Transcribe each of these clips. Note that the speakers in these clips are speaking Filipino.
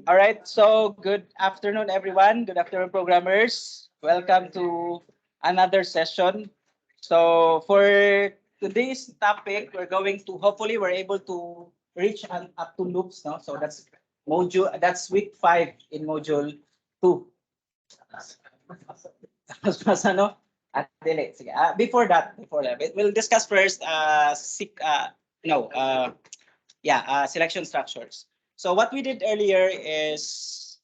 All right, so good afternoon, everyone. Good afternoon, programmers. Welcome to another session. So for today's topic, we're going to hopefully we're able to reach up to loops, no? So that's week 5 in module 2. Mas ano? Dili. Sige. Before that, we'll discuss first no, selection structures. So what we did earlier is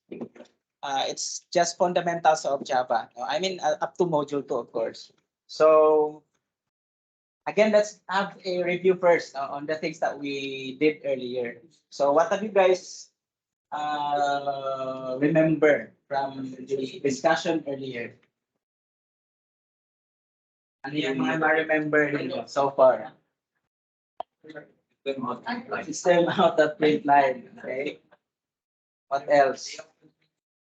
it's just fundamentals of Java. I mean, up to module 2, of course. So again, let's have a review first on the things that we did earlier. So what have you guys remember from the discussion earlier? Ano yung mga ma-remember ninyo so far? System out that print line. Okay. What else?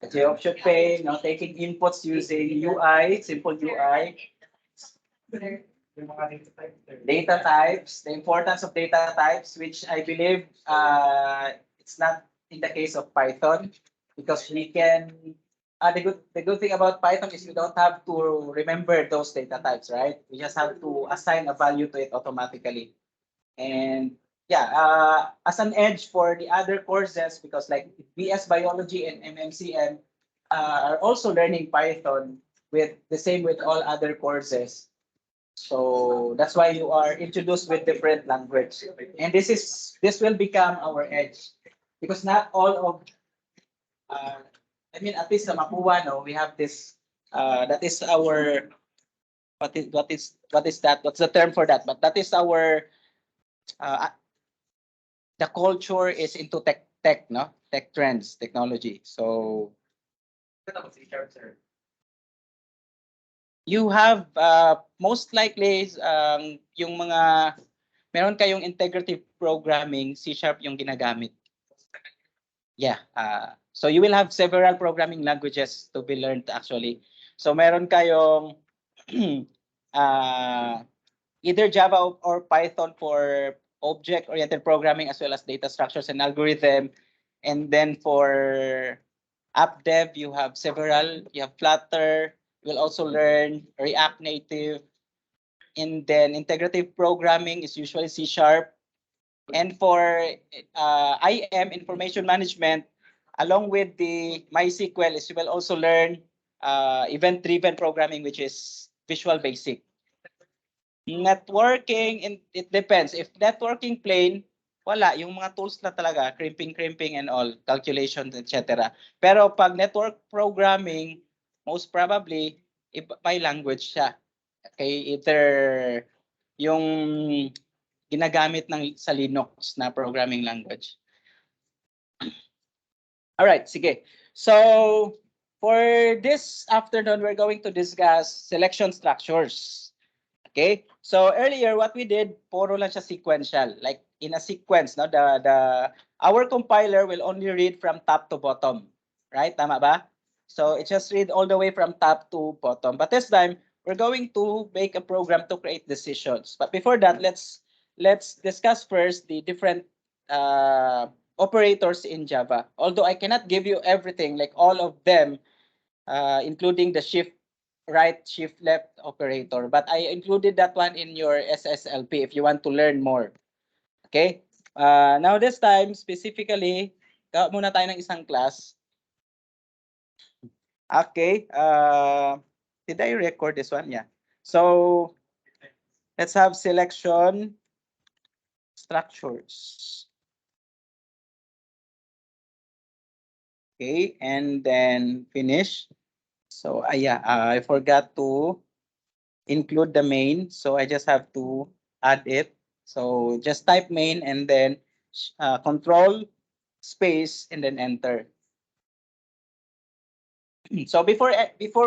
The option pane, taking inputs using UI, simple UI. Data types, the importance of data types, which I believe it's not in the case of Python, because we can. The good thing about Python is we don't have to remember those data types, right? We just have to assign a value to it automatically. And yeah, as an edge for the other courses, because like BS Biology and MMCM are also learning Python with the same with all other courses. So that's why you are introduced with different language. And this will become our edge, because not all of I mean, at least sa Mapua, no, we have this that is our what is that? What's the term for that? But that is our the culture is into tech, no? Tech trends, technology. So you have most likely yung mga meron kayong integrative programming, C# yung ginagamit. Yeah. So you will have several programming languages to be learned actually. So meron kayong either Java or Python for object-oriented programming, as well as data structures and algorithm. And then for app dev, you have several. You have Flutter. You will also learn React Native. And then integrative programming is usually C#. And for IM, information management, along with the MySQL, is you will also learn event-driven programming, which is Visual Basic. Networking, it depends. If networking plain, wala. Yung mga tools na talaga, crimping and all, calculations, etc. Pero pag network programming, most probably, may language siya. Okay, either yung ginagamit sa Linux na programming language. All right, sige. So, for this afternoon, we're going to discuss selection structures. Okay? So, earlier, what we did, puro lang siya sequential. Like, in a sequence, no? Our compiler will only read from top to bottom. Right? Tama ba? So, it just read all the way from top to bottom. But this time, we're going to make a program to create decisions. But before that, let's discuss first the different operators in Java. Although I cannot give you everything, like all of them, including the shift right, shift left operator. But I included that one in your SSLP if you want to learn more. Okay? Now this time, specifically, muna tayo ng isang class. Okay. Did I record this one? Yeah. So, let's have selection structures. Okay, and then finish. So yeah, I forgot to include the main, so I just have to add it. So just type main and then control space and then enter. So before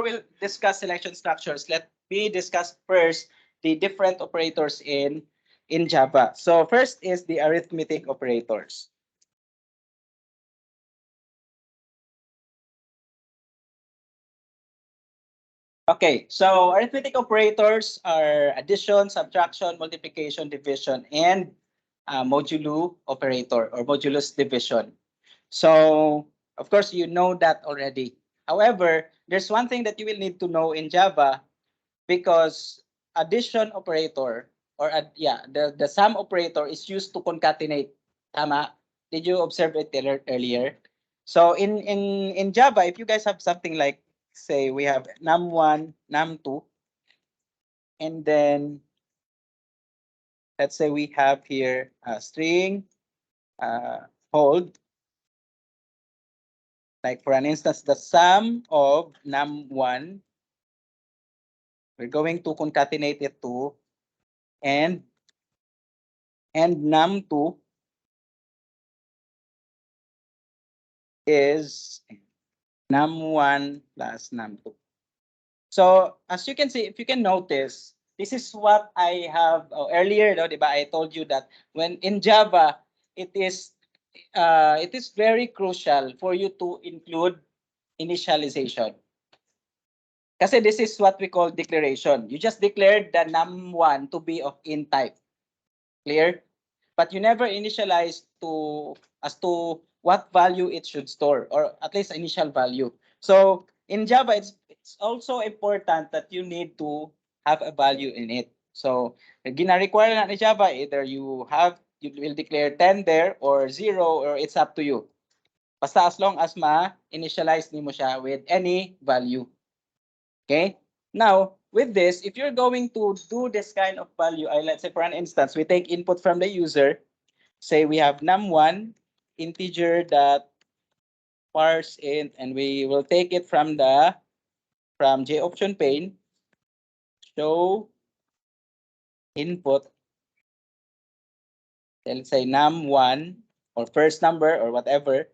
we'll discuss selection structures, let me discuss first the different operators in Java. So first is the arithmetic operators. Okay, so arithmetic operators are addition, subtraction, multiplication, division, and modulo operator or modulus division. So, of course, you know that already. However, there's one thing that you will need to know in Java because addition operator or the sum operator is used to concatenate. Tama? Did you observe it earlier? So in Java, if you guys have something like, say we have num1, num2, and then let's say we have here a string hold, like for an instance, the sum of num1, we're going to concatenate it to and num2 is num1 plus num2. So as you can see, if you can notice, this is what I have earlier, no, diba? I told you that when in Java, it is very crucial for you to include initialization. Kasi this is what we call declaration. You just declared the num1 to be of int type. Clear? But you never initialize as to what value it should store, or at least initial value. So in Java, it's also important that you need to have a value in it. So gina-require na ni Java, either you will declare 10 there or 0, or it's up to you. Basta as long as ma-initialize nimo siya with any value. Okay? Now, with this, if you're going to do this kind of value, let's say for an instance, we take input from the user. Say we have num1 integer that parse int, and we will take it from J option pane, show input. Let's say num1 or first number or whatever,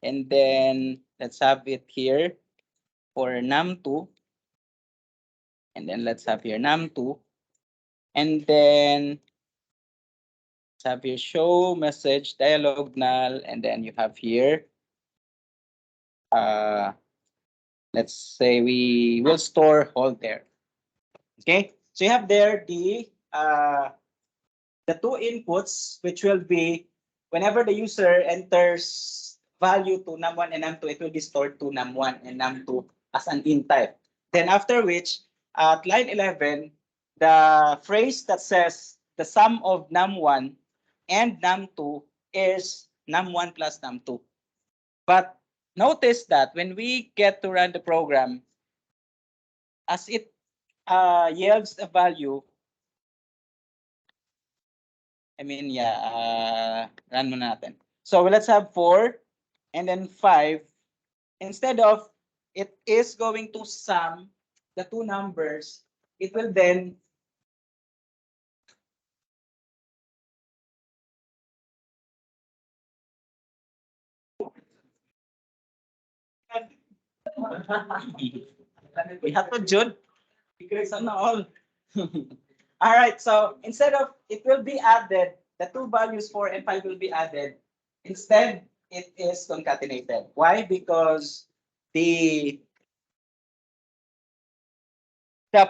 and then let's have it here for num2, and then let's have here num2, and then let's have here show message dialog null, and then you have here let's say we will store hold there. Okay, so you have there the two inputs, which will be whenever the user enters value to num1 and num2, it will be stored to num1 and num2 as an int type. Then after which, at line 11, the phrase that says the sum of num1 and num2 is num1 plus num2. But notice that when we get to run the program, as it yields a value, run muna natin. So let's have 4 and then 5. Instead of it is going to sum the two numbers, it will then we have to Jude. Sana all. All right, so instead of it will be added, the two values 4 and 5 will be added. Instead, it is concatenated. Why? Because the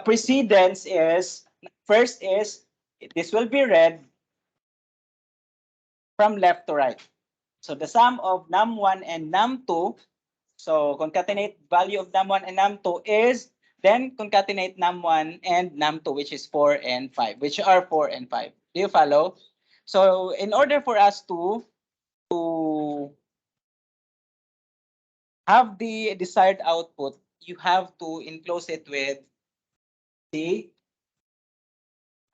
precedence is first is this will be read from left to right. So the sum of num1 and num2, so concatenate value of num1 and num2 is then concatenate num1 and num2, which is 4 and 5, which are 4 and 5. Do you follow? So in order for us to have the desired output, you have to enclose it with the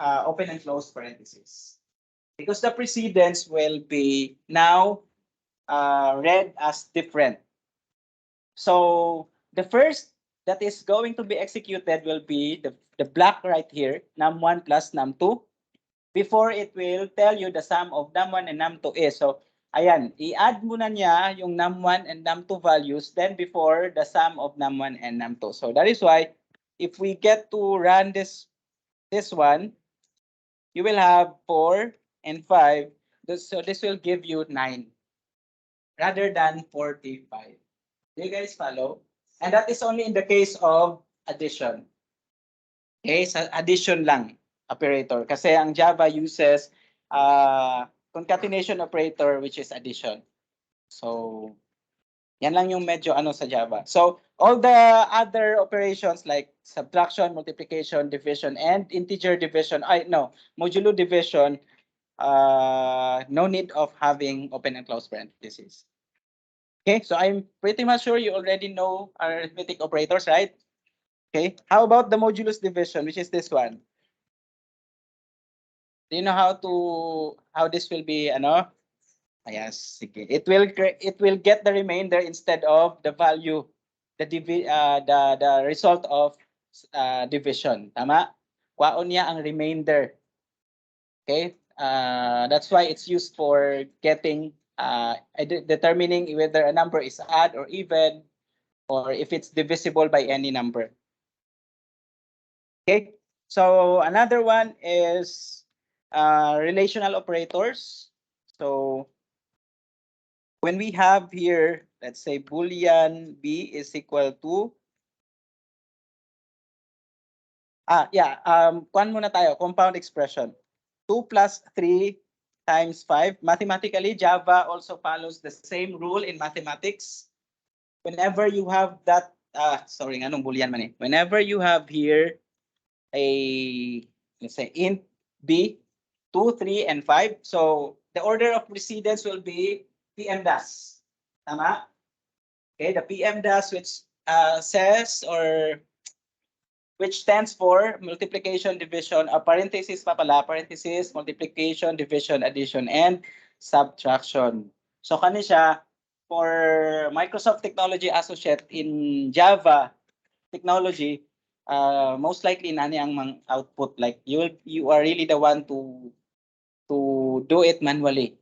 open and close parentheses. Because the precedence will be now read as different. So the first that is going to be executed will be the block right here, num1 plus num2, before it will tell you the sum of num1 and num2 is. So ayan, i-add muna niya yung num1 and num2 values then before the sum of num1 and num2. So that is why if we get to run this one, you will have 4 and 5. So this will give you 9 rather than 45. Do you guys follow? And that is only in the case of addition. Okay, sa addition lang operator. Kasi ang Java uses concatenation operator which is addition. So, yan lang yung medyo ano sa Java. So, all the other operations like subtraction, multiplication, division, and integer division, modulo division, no need of having open and close parentheses. Okay, so I'm pretty much sure you already know arithmetic operators, right? Okay, how about the modulus division, which is this one? Do you know how this will be, ano? Yes, sige. It will get the remainder instead of the value, the result of division. Tama? Kwaon niya ang remainder. Okay? That's why it's used for getting determining whether a number is odd or even, or if it's divisible by any number. Okay? So another one is relational operators. So when we have here, let's say Boolean B is equal to, kuan muna tayo, compound expression. 2 plus 3 times 5. Mathematically, Java also follows the same rule in mathematics. Whenever you have that, anong Boolean man eh? Whenever you have here a, let's say, int B, 2, 3, and 5. So the order of precedence will be PM dash. Tama? Okay, the PM dash which says, or which stands for multiplication, division, parenthesis pa pala, parenthesis, multiplication, division, addition, and subtraction. So kani siya, for Microsoft Technology Associate in Java technology, most likely nani ang output, like you are really the one to do it manually.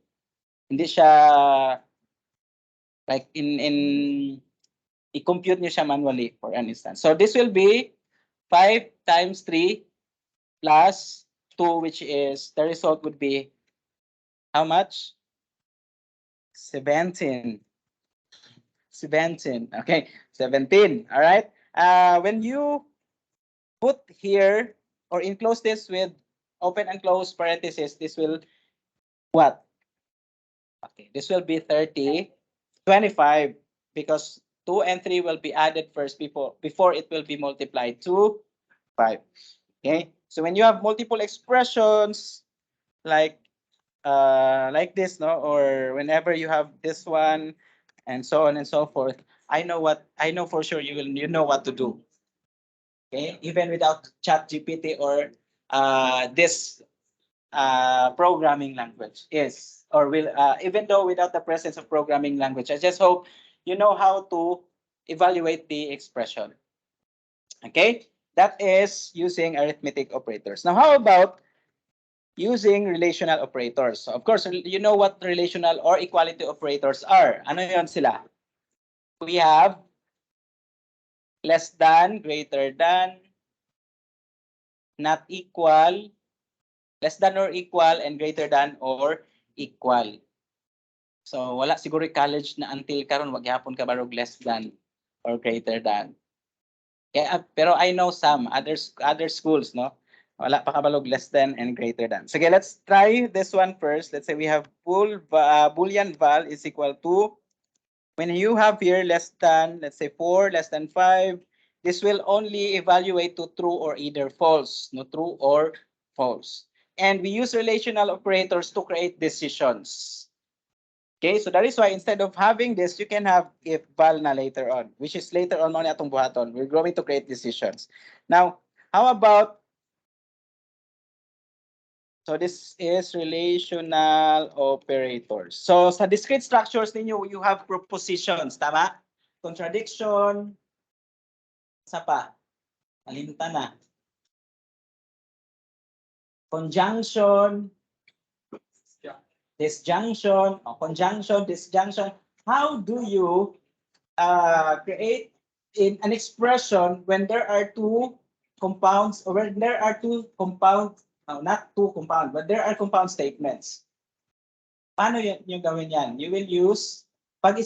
Hindi siya like in i-compute niyo siya manually for an instance. So this will be 5 times 3 plus 2, which is the result would be how much? 17. 17. Okay, 17. All right. When you put here or enclose this with open and close parentheses, this will what? Okay, this will be 30, 25, because 2 and 3 will be added first before it will be multiplied to 5. Okay, so when you have multiple expressions like this, no, or whenever you have this one and so on and so forth, I know for sure you know what to do. Okay, even without chat GPT or this programming language is, or will, even though without the presence of programming language, I just hope you know how to evaluate the expression. Okay, that is using arithmetic operators. Now, how about using relational operators? So of course, you know what relational or equality operators are. Ano yon sila? We have less than, greater than, not equal, less than or equal, and greater than or equal. So wala siguro college na until karon wag gyapon ka barog less than or greater than. Yeah, pero I know some other schools, no? Wala pa kabalog less than and greater than. So, okay, let's try this one first. Let's say we have Boolean val is equal to, when you have here less than, let's say 4, less than 5, this will only evaluate to true or either false, no, true or false. And we use relational operators to create decisions. Okay, so that is why instead of having this, you can have if val na later on, which is later on mo atong buhaton. We're going to create decisions. Now, how about, so this is relational operators. So sa discrete structures ninyo, you have propositions, tama? Contradiction, sa pa? Kalimutan na. Conjunction, disjunction, conjunction, disjunction. How do you create in an expression when there are two compounds, or when there are two compound, not two compound, but there are compound statements? Paano yung gawin yan? You will use, pag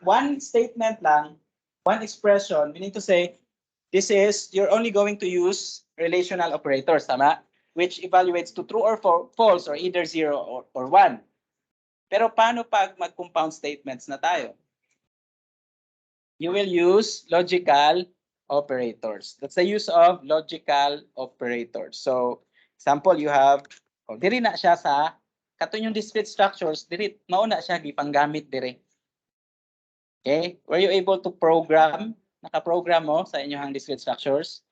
one statement lang, one expression, we need to say, you're only going to use relational operators, tama? Which evaluates to true or false or either 0 or 1. Pero paano pag mag-compound statements na tayo? You will use logical operators. That's the use of logical operators. So, example, you have, diri na siya sa, katon yung discrete structures, diri, mauna siya, gipanggamit diri. Okay? Were you able to program, naka-program mo sa inyong discrete structures?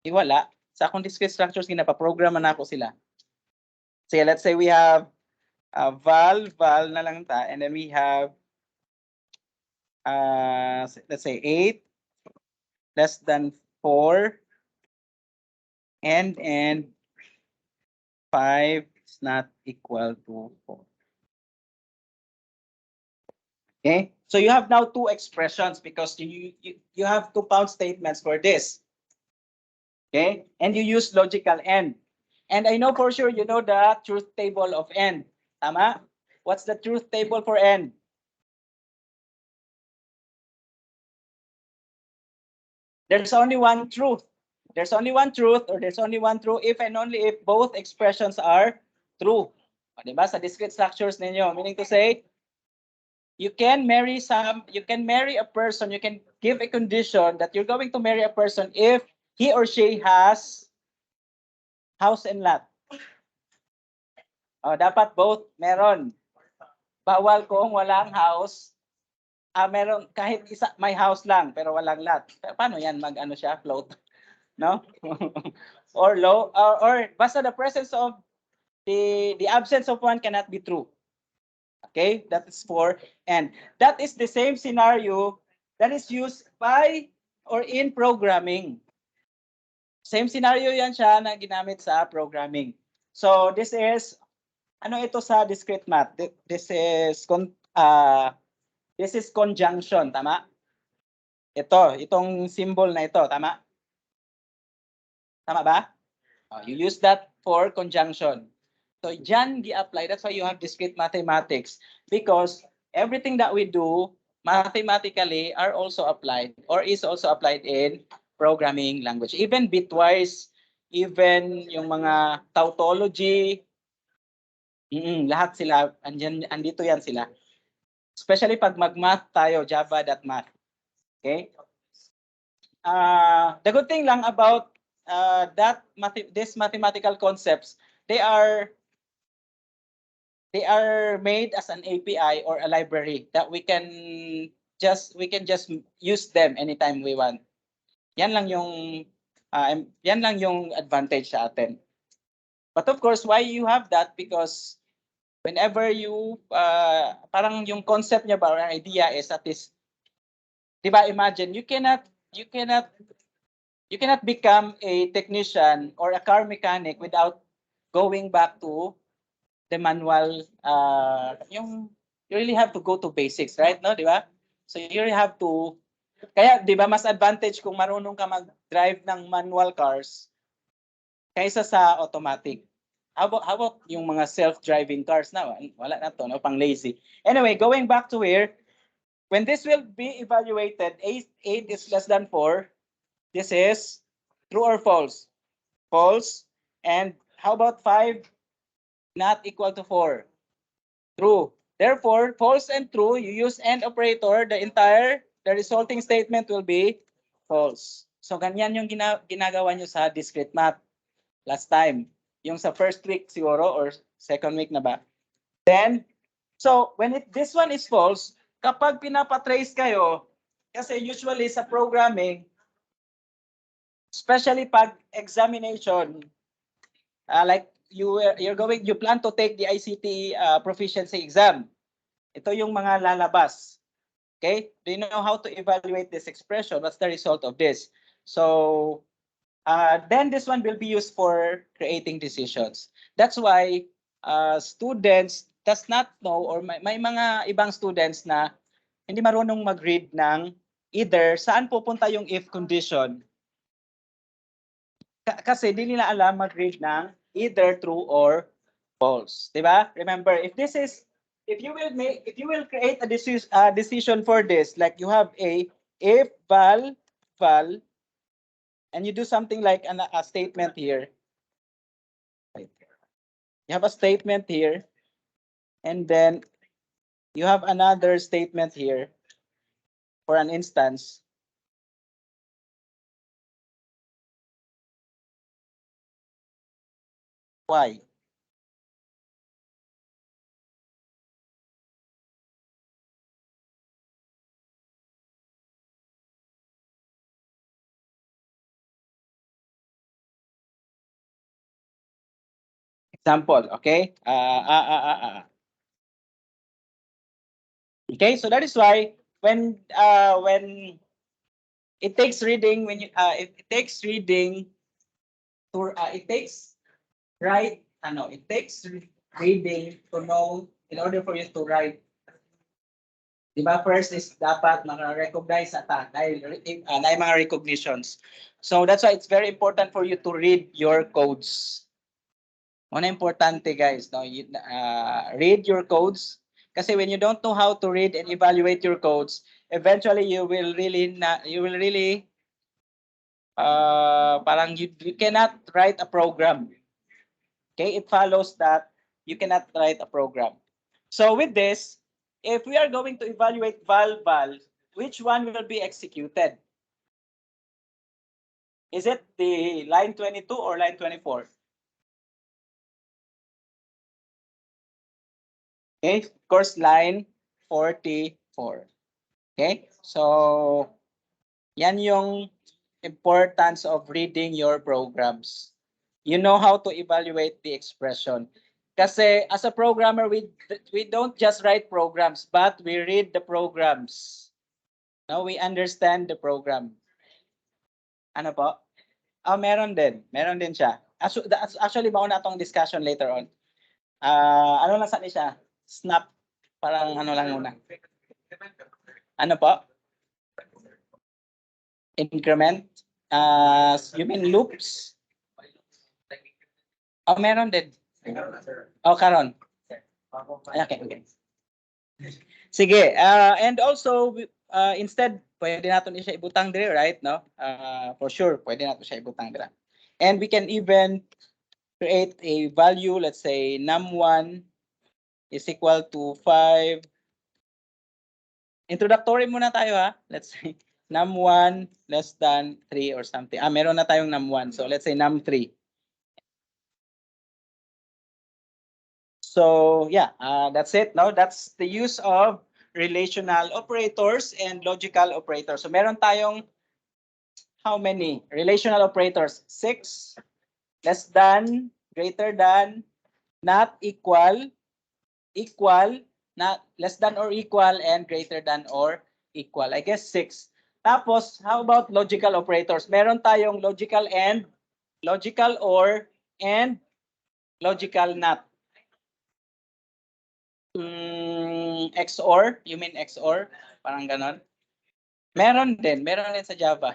Wala. Sa akong discrete structures, ginapaprogram na ako sila. So, let's say we have val na lang ta, and then we have let's say 8 less than 4 and 5 is not equal to 4. Okay, so you have now two expressions because you have compound statements for this. Okay, and you use logical AND. And I know for sure you know the truth table of AND. Tama? What's the truth table for AND? There's only one truth. There's only one truth or there's only one true if and only if both expressions are true. O, diba? Sa discrete structures ninyo, meaning to say, you can marry a person, you can give a condition that you're going to marry a person if he or she has house and lot. O, dapat both meron. Bawal kung walang house. Meron kahit isa may house lang pero walang lot. Paano yan mag-ano siya float? No? Or low or basta the presence of the absence of one cannot be true. Okay, that is for and that is the same scenario that is used by or in programming. Same scenario yan siya na ginamit sa programming. So this is ano ito sa discrete math? This is conjunction, tama? Itong symbol na ito, tama? Tama ba? You use that for conjunction. So dyan gi-apply. That's why you have discrete mathematics because everything that we do mathematically are also applied or is also applied in programming language. Even bitwise, even yung mga tautology, lahat sila, andito yan sila. Especially pag mag-math tayo, java.math. Okay? The good thing lang about these mathematical concepts, they are made as an API or a library that we can just use them anytime we want. Yan lang yung advantage sa atin. But of course, why you have that? Because whenever you parang yung concept niya ba or idea is that is, diba, imagine you cannot become a technician or a car mechanic without going back to the manual. You really have to go to basics, right? No, di ba? So you really have to, kaya di ba mas advantage kung marunong ka mag-drive ng manual cars kaysa sa automatic. How about yung mga self-driving cars na? Wala na to, no? Pang lazy. Anyway, going back to here, when this will be evaluated, 8 is less than 4, this is true or false? False. And how about 5? Not equal to 4. True. Therefore, false and true, you use AND operator, the resulting statement will be false. So, ganyan yung ginagawa nyo sa discrete math last time. Yung sa first week siguro or second week na ba? Then, so when this one is false, kapag pinapatrace kayo, kasi usually sa programming, especially pag examination, like you plan to take the ICT proficiency exam. Ito yung mga lalabas. Okay? Do you know how to evaluate this expression? What's the result of this? So, then this one will be used for creating decisions. That's why students does not know or may mga ibang students na hindi marunong mag-read ng either saan pupunta yung if condition. Kasi di nila alam mag-read ng either true or false, di ba? Remember, if you will create a decision for this, like you have a if val and you do something like a statement here. You have a statement here, and then you have another statement here for an instance. Why? Example, okay? Okay, so that is why when it takes reading, when you it takes reading to it takes write ano, it takes reading to know in order for you to write. Diba, first is dapat ma-recognize ata dahil na mga recognitions. So that's why it's very important for you to read your codes. Una importante guys, no, you, read your codes kasi when you don't know how to read and evaluate your codes, eventually you will really parang you cannot write a program. Okay, it follows that you cannot write a program. So with this, if we are going to evaluate val, which one will be executed? Is it the line 22 or line 24? Okay, of course, line 44. Okay, so yan yung importance of reading your programs. You know how to evaluate the expression. Kasi as a programmer, we don't just write programs, but we read the programs. Now we understand the program. Ano po? Meron din. Meron din siya. Actually, mauna itong discussion later on. Ano lang sa siya? Snap. Parang ano lang muna. Ano po? Increment? You mean loops? Meron din. Karon. Okay. Sige, and also instead pwede natin siya ibutang dire, right, no? For sure, pwede natin siya ibutang dire. And we can even create a value, let's say num1 is equal to 5. Introductory muna tayo ha. Let's say num1 less than 3 or something. Meron na tayong num1. So let's say num3. So yeah, that's it. No, that's the use of relational operators and logical operators. So meron tayong how many relational operators? 6, less than, greater than, not equal, equal, not less than or equal, and greater than or equal. I guess 6. Tapos, how about logical operators? Meron tayong logical and, logical or, and logical not. XOR? You mean XOR? Parang ganon? Meron din sa Java.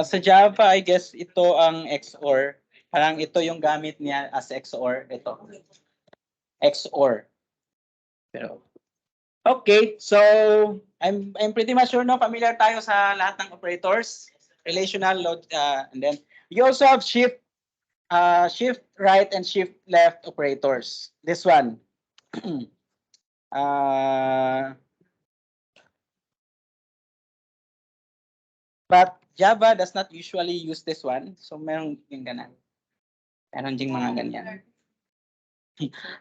Sa Java, I guess ito ang XOR. Parang ito yung gamit niya as XOR. Ito. XOR. Pero, okay, so I'm pretty much sure no familiar tayo sa lahat ng operators, relational load, and then you also have shift right and shift left operators. This one. But Java does not usually use this one. So meron yung ganan. Meron ding mga ganyan.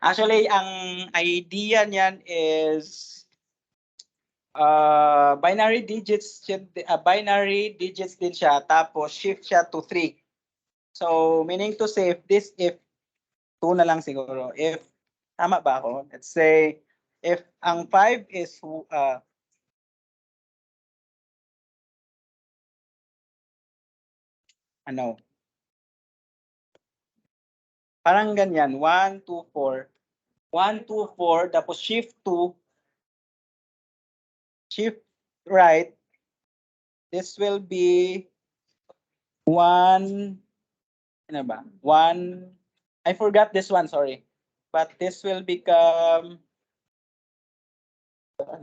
Actually, ang idea niyan is binary digits din siya, tapos shift siya to 3. So meaning to say if 2 na lang siguro. If tama ba ako? Let's say if ang 5 is ano? Parang ganyan, 1 2 4. 1 2 4 tapos shift 2, shift right. This will be 1, ano ba? 1, I forgot this one, sorry. But this will become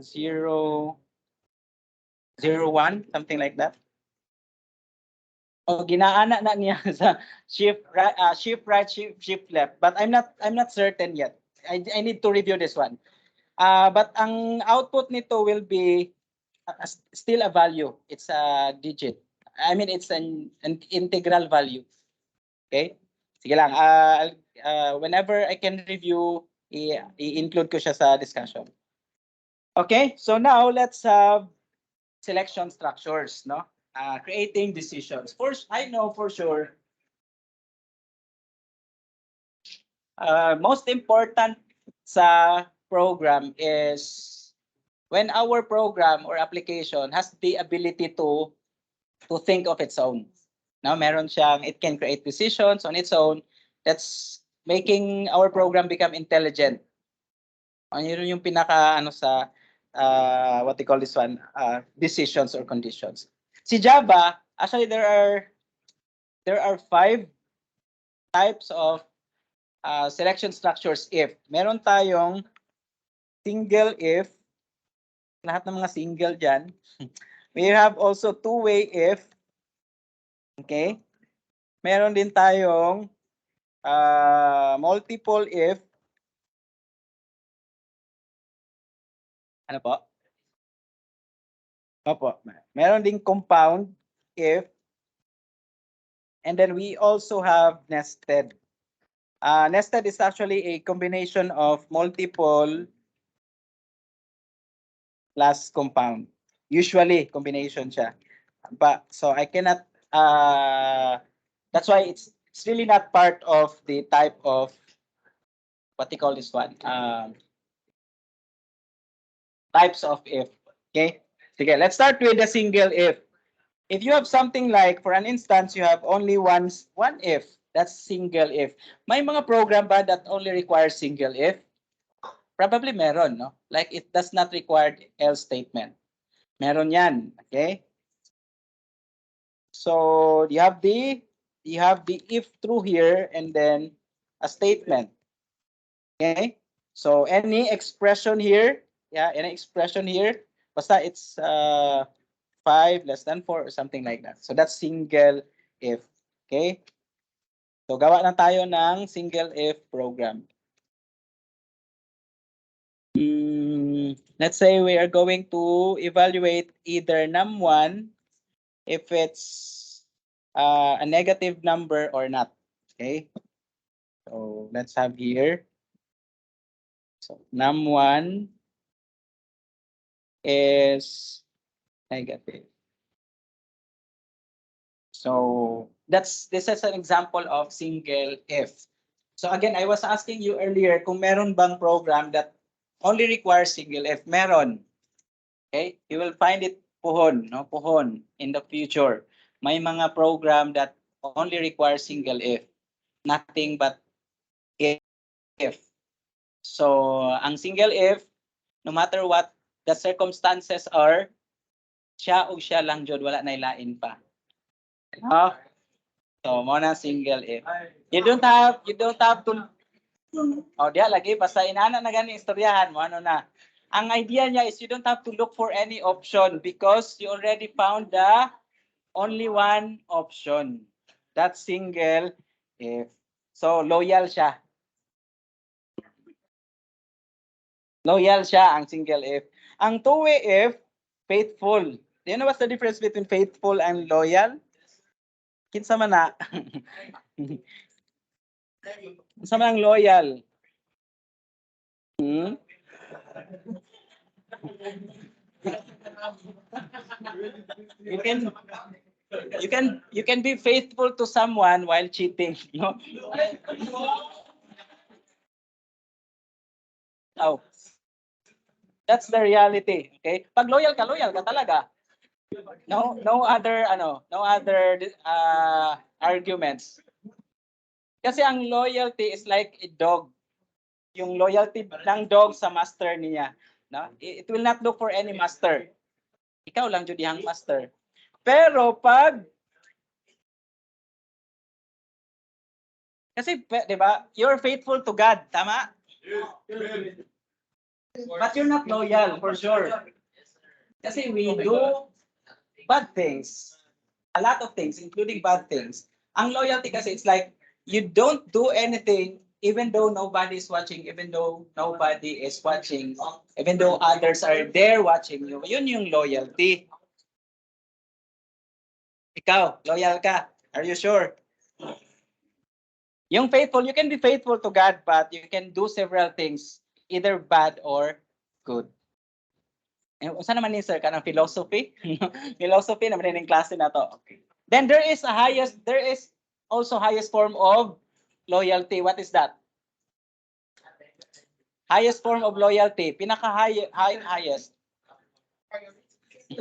0, 0, 1, something like that. O ginaana na niya sa shift right, shift left, but I'm not certain yet. I need to review this one. But ang output nito will be still a value. It's a digit. I mean, it's an integral value. Okay? Sige lang. Whenever I can review, i-include ko siya sa discussion. Okay, so now let's have selection structures, no? Creating decisions. First, I know for sure, most important sa program is when our program or application has the ability to think of its own. Now, meron siyang, it can create decisions on its own. That's making our program become intelligent. Yun yung pinaka ano sa what they call this one, decisions or conditions. Si Java, actually there are 5 types of selection structures if. Meron tayong single if, lahat ng mga single dyan. We have also two-way if. Okay? Meron din tayong multiple if. Ano po? Opo. Meron ding compound if. And then we also have nested. Nested is actually a combination of multiple plus compound. Usually combination siya. But so I cannot that's why it's really not part of the type of what they call this one. Types of if. Okay? Okay, let's start with the single if. If you have something like, for an instance, you have only one if, that's single if. May mga program ba that only requires single if? Probably meron, no? Like it does not require else statement. Meron yan, okay? So you have the if through here and then a statement. Okay? So any expression here, any expression here, basta it's 5 less than 4 or something like that. So that's single if. Okay? So gawa na tayo ng single if program. Let's say we are going to evaluate either num1 if it's a negative number or not. Okay? So let's have here. So num1 is negative. So this is an example of single if. So again, I was asking you earlier kung meron bang program that only requires single if. Meron. Okay? You will find it puhon, no? Puhon in the future. May mga program that only requires single if. Nothing but if. So ang single if, no matter what the circumstances are, siya o siya lang jud, wala na ilain pa. No? So mo na single if. You don't have to diya lagi basta inana na gani istoryahan mo ano na. Ang idea niya is you don't have to look for any option because you already found the only one option. That's single if. So loyal siya. Loyal siya ang single if. Ang two-way if, faithful. Do you know what's the difference between faithful and loyal? Kinsa man na? Kinsa man ang loyal? You can be faithful to someone while cheating, no? Oh. That's the reality, okay? Pag loyal ka talaga. No other arguments. Kasi ang loyalty is like a dog. Yung loyalty ng dog sa master niya, no? It will not look for any master. Ikaw lang jud dihang master. Pero pag kasi 'di ba? You're faithful to God, tama? But you're not loyal, for sure. Kasi we do bad things. A lot of things, including bad things. Ang loyalty kasi, it's like, you don't do anything even though nobody is watching, even though nobody is watching, even though others are there watching you. Yun yung loyalty. Ikaw, loyal ka. Are you sure? Yung faithful, you can be faithful to God, but you can do several things, either bad or good. Saan naman ni sir ka ng philosophy? Philosophy naman yung klase na to. Okay. Then there is also highest form of loyalty. What is that? Highest form of loyalty. Highest.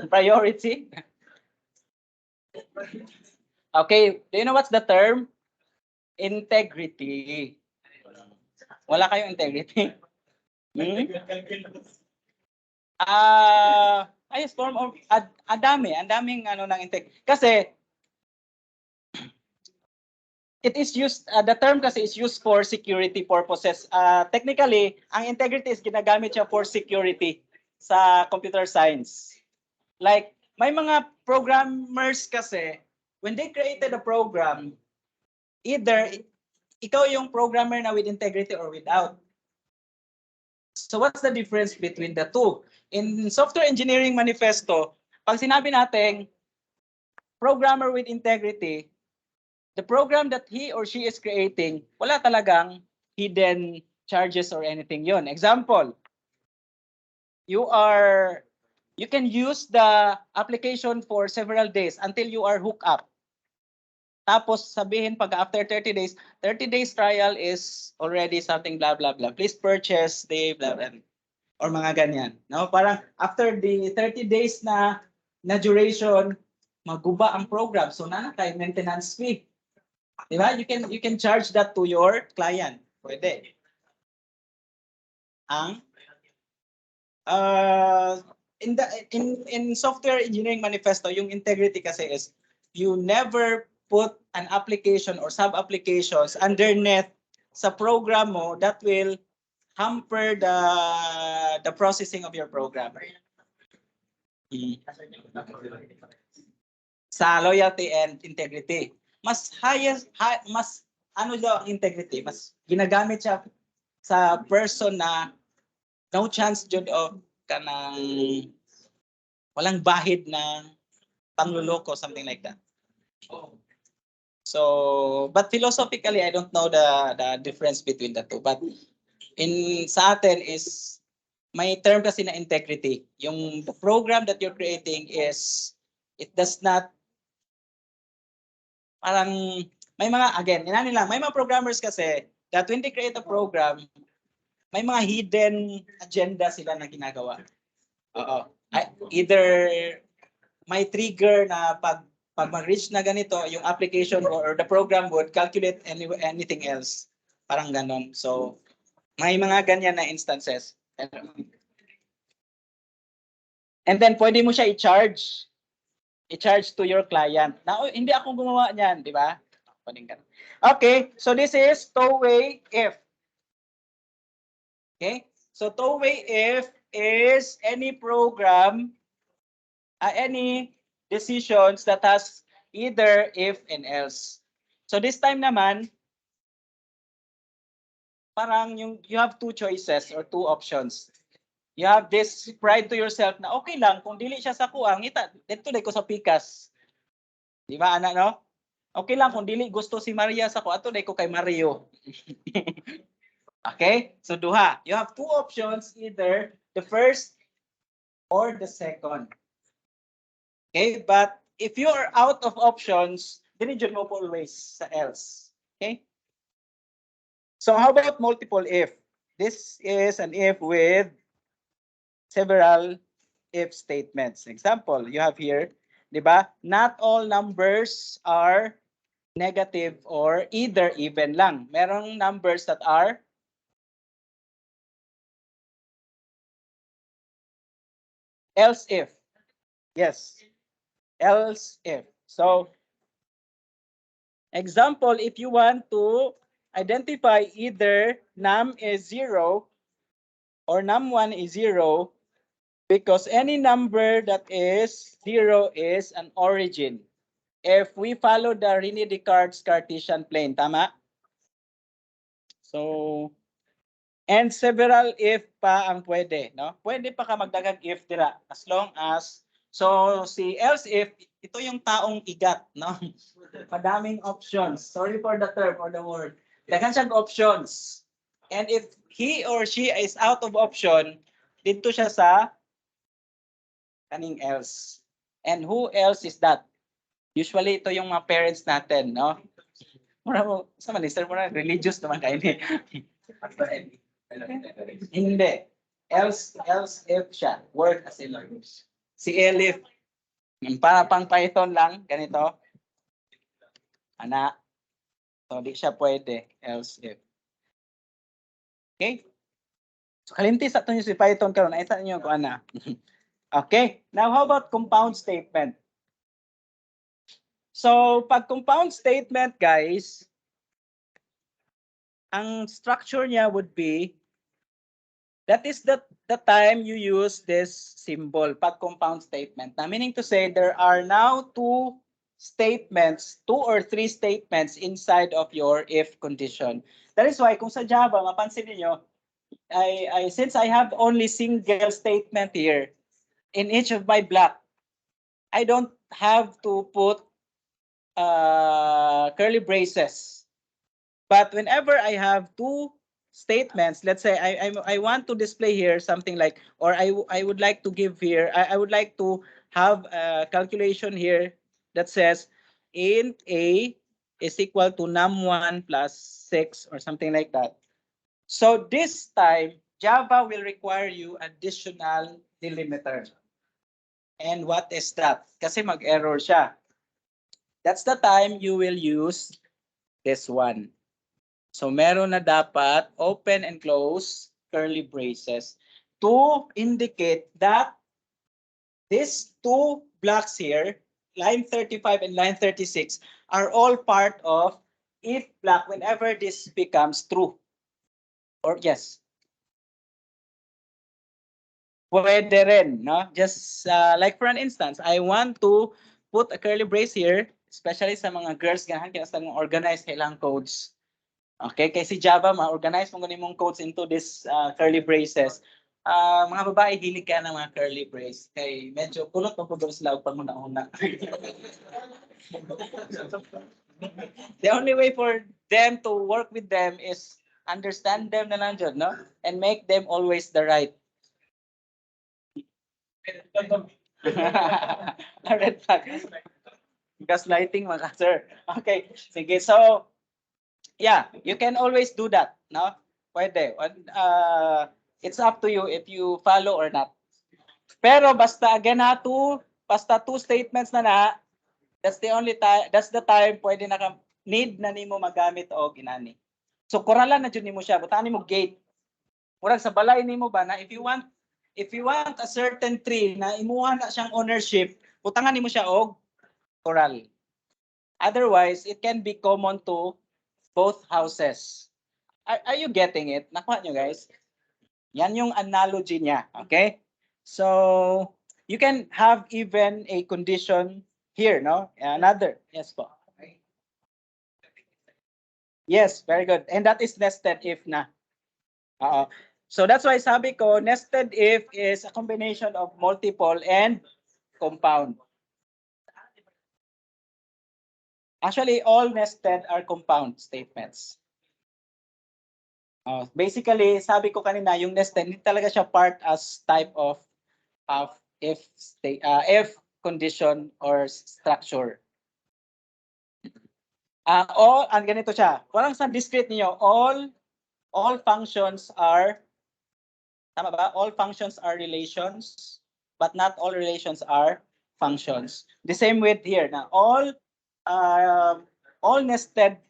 Priority. Okay, do you know what's the term? Integrity. Wala kayong integrity? Highest form of ang daming ano ng integrity. Kasi it is used, the term kasi is used for security purposes. Technically, ang integrity is ginagamit siya for security sa computer science. Like, may mga programmers kasi, when they created a program, either ikaw yung programmer na with integrity or without. So what's the difference between the two? In Software Engineering Manifesto, pag sinabi natin programmer with integrity, the program that he or she is creating, wala talagang hidden charges or anything yon. Example, you can use the application for several days until you are hooked up. Tapos sabihin pag after 30 days trial is already something blah blah blah. Please purchase the blah blah or mga ganyan. No, parang after the 30 days na duration, maguba ang program. So na kay maintenance fee. Di ba? You can charge that to your client. Pwede. Ang in Software Engineering Manifesto, yung integrity kasi is you never put an application or sub-applications underneath sa program mo that will hamper the processing of your program. Sa loyalty and integrity. Mas ano daw ang integrity? Mas ginagamit siya sa person na no chance jud of kanang walang bahid na pangluloko, something like that. So, but philosophically, I don't know the difference between the two. But sa atin is, may term kasi na integrity. Yung the program that you're creating is, it does not, parang, may mga, again, may mga programmers kasi, that when they create a program, may mga hidden agenda sila na ginagawa. Either may trigger na pag mag-reach na ganito, yung application or the program would calculate anything else. Parang ganon. So, may mga ganyan na instances. And then, pwede mo siya i-charge to your client. Na, hindi ako gumawa niyan, di ba? Okay, so this is two-way if. Okay, so two-way if is any program, any decisions that has either if and else. So this time naman, parang you have two choices or two options. You have this pride to yourself na okay lang kung dili siya sa kuang dito ko sa pikas. Di ba ana no? Okay lang kung dili gusto si Maria sa ko ato ko kay Mario. Okay? So duha, you have two options, either the first or the second. Okay, but if you are out of options, then you mo always sa else. Okay? So how about multiple if? This is an if with several if statements. Example, you have here, di ba? Not all numbers are negative or either even lang. Merong numbers that are else if. Yes. Else if. So, example, if you want to identify either num is 0 or num1 is 0 because any number that is 0 is an origin. If we follow the René Descartes Cartesian plane, tama? So, and several if pa ang pwede, no? Pwede pa ka magdagang if dira as long as so si else if ito yung taong igat, no? Madaming options. Sorry for the term or the word. Daghan siyang options. And if he or she is out of option, dito siya sa kaning else. And who else is that? Usually ito yung mga parents natin, no? Mura mo, sa manister mo na, religious naman kayo ni. Hindi. Else if siya. Word as in si elif. Para pang Python lang, ganito. Ana. So, di siya pwede. Else if. Okay? So, kalintis sa ito si Python karon. Nakita niyo kung ana. Okay. Now, how about compound statement? So, pag compound statement, guys, ang structure niya would be, that is the time you use this symbol, pag compound statement. Now, meaning to say, there are now two or three statements inside of your if condition. That is why, kung sa Java, mapansin niyo, since I have only single statement here, in each of my block, I don't have to put curly braces. But whenever I have two statements, let's say I want to display here something like, or I would like to give here, I would like to have a calculation here that says int a is equal to num1 plus 6 or something like that. So this time, Java will require you additional delimiter. And what is that? Kasi mag-error siya. That's the time you will use this one. So meron na dapat open and close curly braces to indicate that these two blocks here, line 35 and line 36, are all part of if block whenever this becomes true. Or yes. Pwede rin, no? Just like for an instance, I want to put a curly brace here, especially sa mga girls, ganahan kinasa mong organize kailang codes. Okay, kay si Java, ma-organize mo mong codes into this curly braces. Mga babae, hilig ka ng mga curly brace. Kay medyo kulot mo po sila pag muna-una. The only way for them to work with them is understand them na lang dyan, no? And make them always the right. Red flag. Gaslighting mga sir. Okay, sige. So, yeah, you can always do that, no? Pwede. It's up to you if you follow or not. Pero basta again basta two statements na that's the time pwede na need na nimo magamit og inani. So koralan na jud nimo siya, butaan nimo gate. Murag sa balay nimo ba na if you want a certain tree na imuha na siyang ownership, butangan nimo siya og coral. Otherwise, it can be common to both houses. Are you getting it? Nakuha nyo guys? Yan yung analogy niya. Okay? So, you can have even a condition here, no? Another. Yes po. Yes, very good. And that is nested if na. So that's why sabi ko, nested if is a combination of multiple and compound. Actually, all nested are compound statements. Basically, sabi ko kanina, yung nested, hindi talaga siya part as type of if condition or structure. Ganito siya. Walang sa discrete niyo, all functions are, tama ba? All functions are relations, but not all relations are functions. The same with here. Now, all nested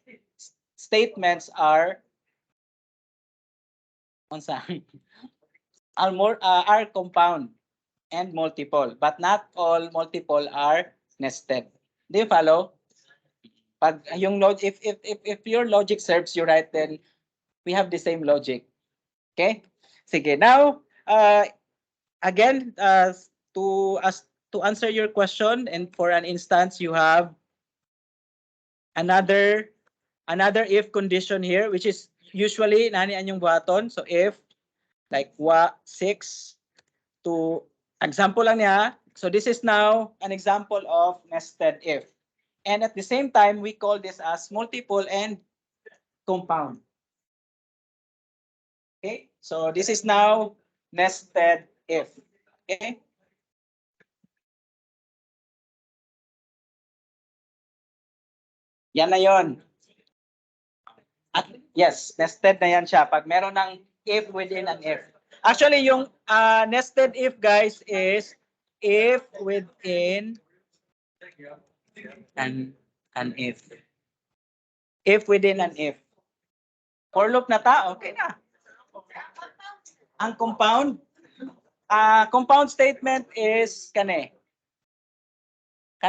statements are are compound and multiple, but not all multiple are nested. Do you follow? Pag yung if your logic serves you right, then we have the same logic. Okay? Sige, now, again, to answer your question, and for an instance, you have another if condition here, which is usually nani anyong buhaton. So if like 6 to example lang niya. So this is now an example of nested if. And at the same time, we call this as multiple and compound. Okay, so this is now nested if. Okay. Yan na yon. At yes, nested na yan siya. Pag meron ng if within an if. Actually, yung nested if, guys, is if within an if. If within an if. For loop na ta, okay na. Ang compound statement is kana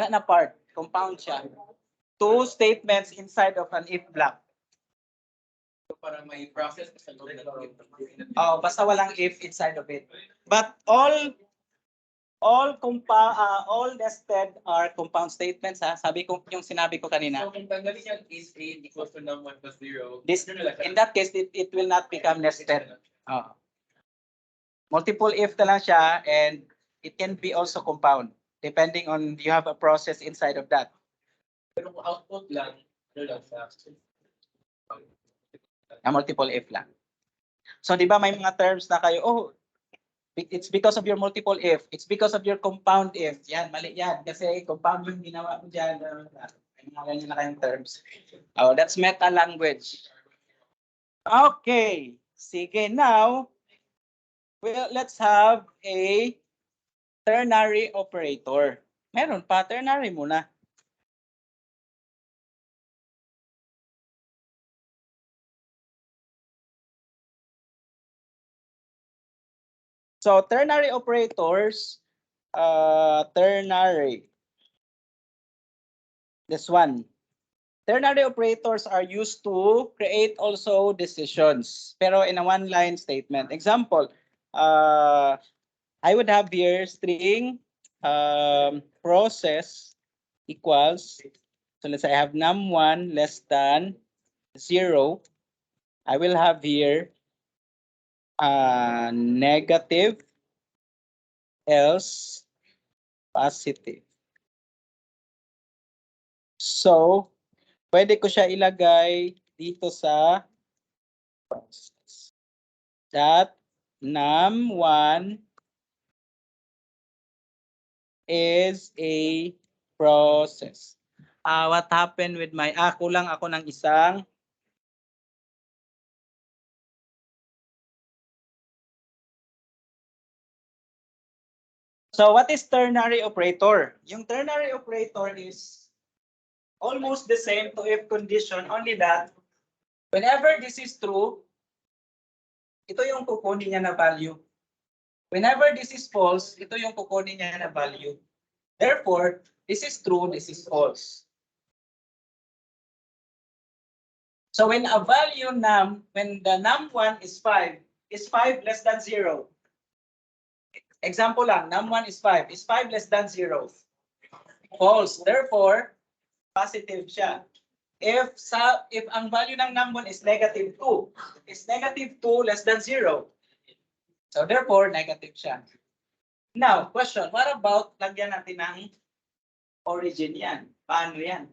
na part. Compound siya. Two statements inside of an if block. So para may process sa loob ng if. Oh, basta walang if inside of it. But all nested are compound statements, ha. Sabi ko yung sinabi ko kanina. So kung tanggalin yan is A equals to num1 plus 0. This in that case it will not become nested. Oh. Multiple if na lang siya, and it can be also compound depending on you have a process inside of that. Pero kung output lang, ano lang sa Multiple if lang. So di ba may mga terms na kayo, oh, it's because of your multiple if, it's because of your compound if. Yan, mali yan. Kasi compound yung ginawa ko dyan. May mga ganyan na kayong terms. Oh, that's meta language. Okay. Sige, now, well, let's have a ternary operator. Meron pa, ternary muna. So, ternary operators, ternary. This one. Ternary operators are used to create also decisions, pero in a one-line statement. Example, I would have here string process equals, so let's say I have num1 less than 0. I will have here negative, else positive. So, pwede ko siya ilagay dito sa process. That num1 is a process. What happened with my, kulang ako ng isang So what is ternary operator? Yung ternary operator is almost the same to if condition, only that whenever this is true, ito yung kukunin niya na value. Whenever this is false, ito yung kukunin niya na value. Therefore, this is true, this is false. So when a value when the num1 is 5 less than 0? Example lang, num1 is 5. Is 5 less than 0? False. Therefore, positive siya. If ang value ng num1 is negative 2, is negative 2 less than 0? So therefore, negative siya. Now, question, what about lagyan natin ng origin yan? Paano yan?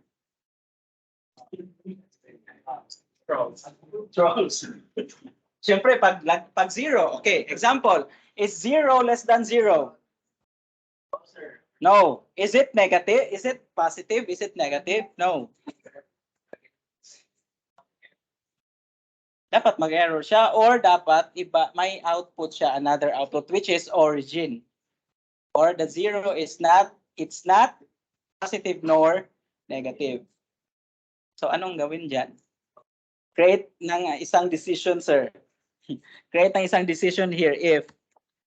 Trolls. Siyempre, pag 0, okay, example, is 0 less than 0? No. Is it negative? Is it positive? Is it negative? No. Dapat mag-error siya, or dapat iba, may output siya, another output, which is origin. Or the 0 is not, it's not positive nor negative. So anong gawin dyan? Create ng isang decision, sir. Create ng isang decision here if.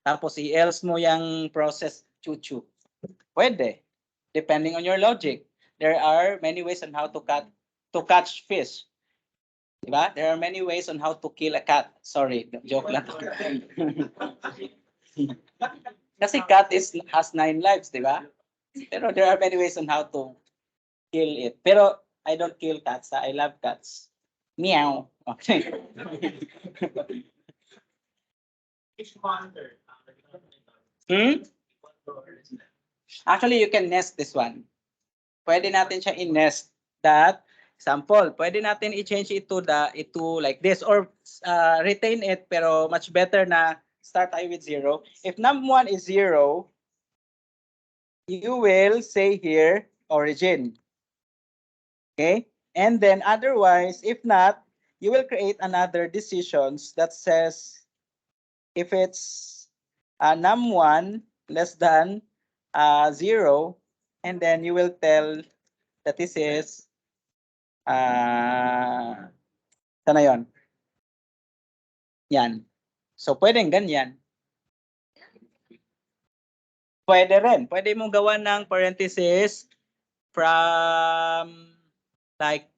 Tapos i-else mo yung process chuchu. Pwede. Depending on your logic. There are many ways on how to catch fish. Diba? There are many ways on how to kill a cat. Sorry, joke lang. Kasi cat has 9 lives, di ba? Pero there are many ways on how to kill it. Pero I don't kill cats. I love cats. Meow. Okay. Hmm? Actually, you can nest this one. Pwede natin siya i-nest that. Example, pwede natin i-change it to like this or retain it pero much better na start tayo with 0. If num1 is 0, you will say here origin. Okay? And then otherwise, if not, you will create another decisions that says if it's num1 less than 0, and then you will tell that this is sana yon? Yan. So, pwedeng ganyan. Pwede rin. Pwede mong gawa ng parenthesis from like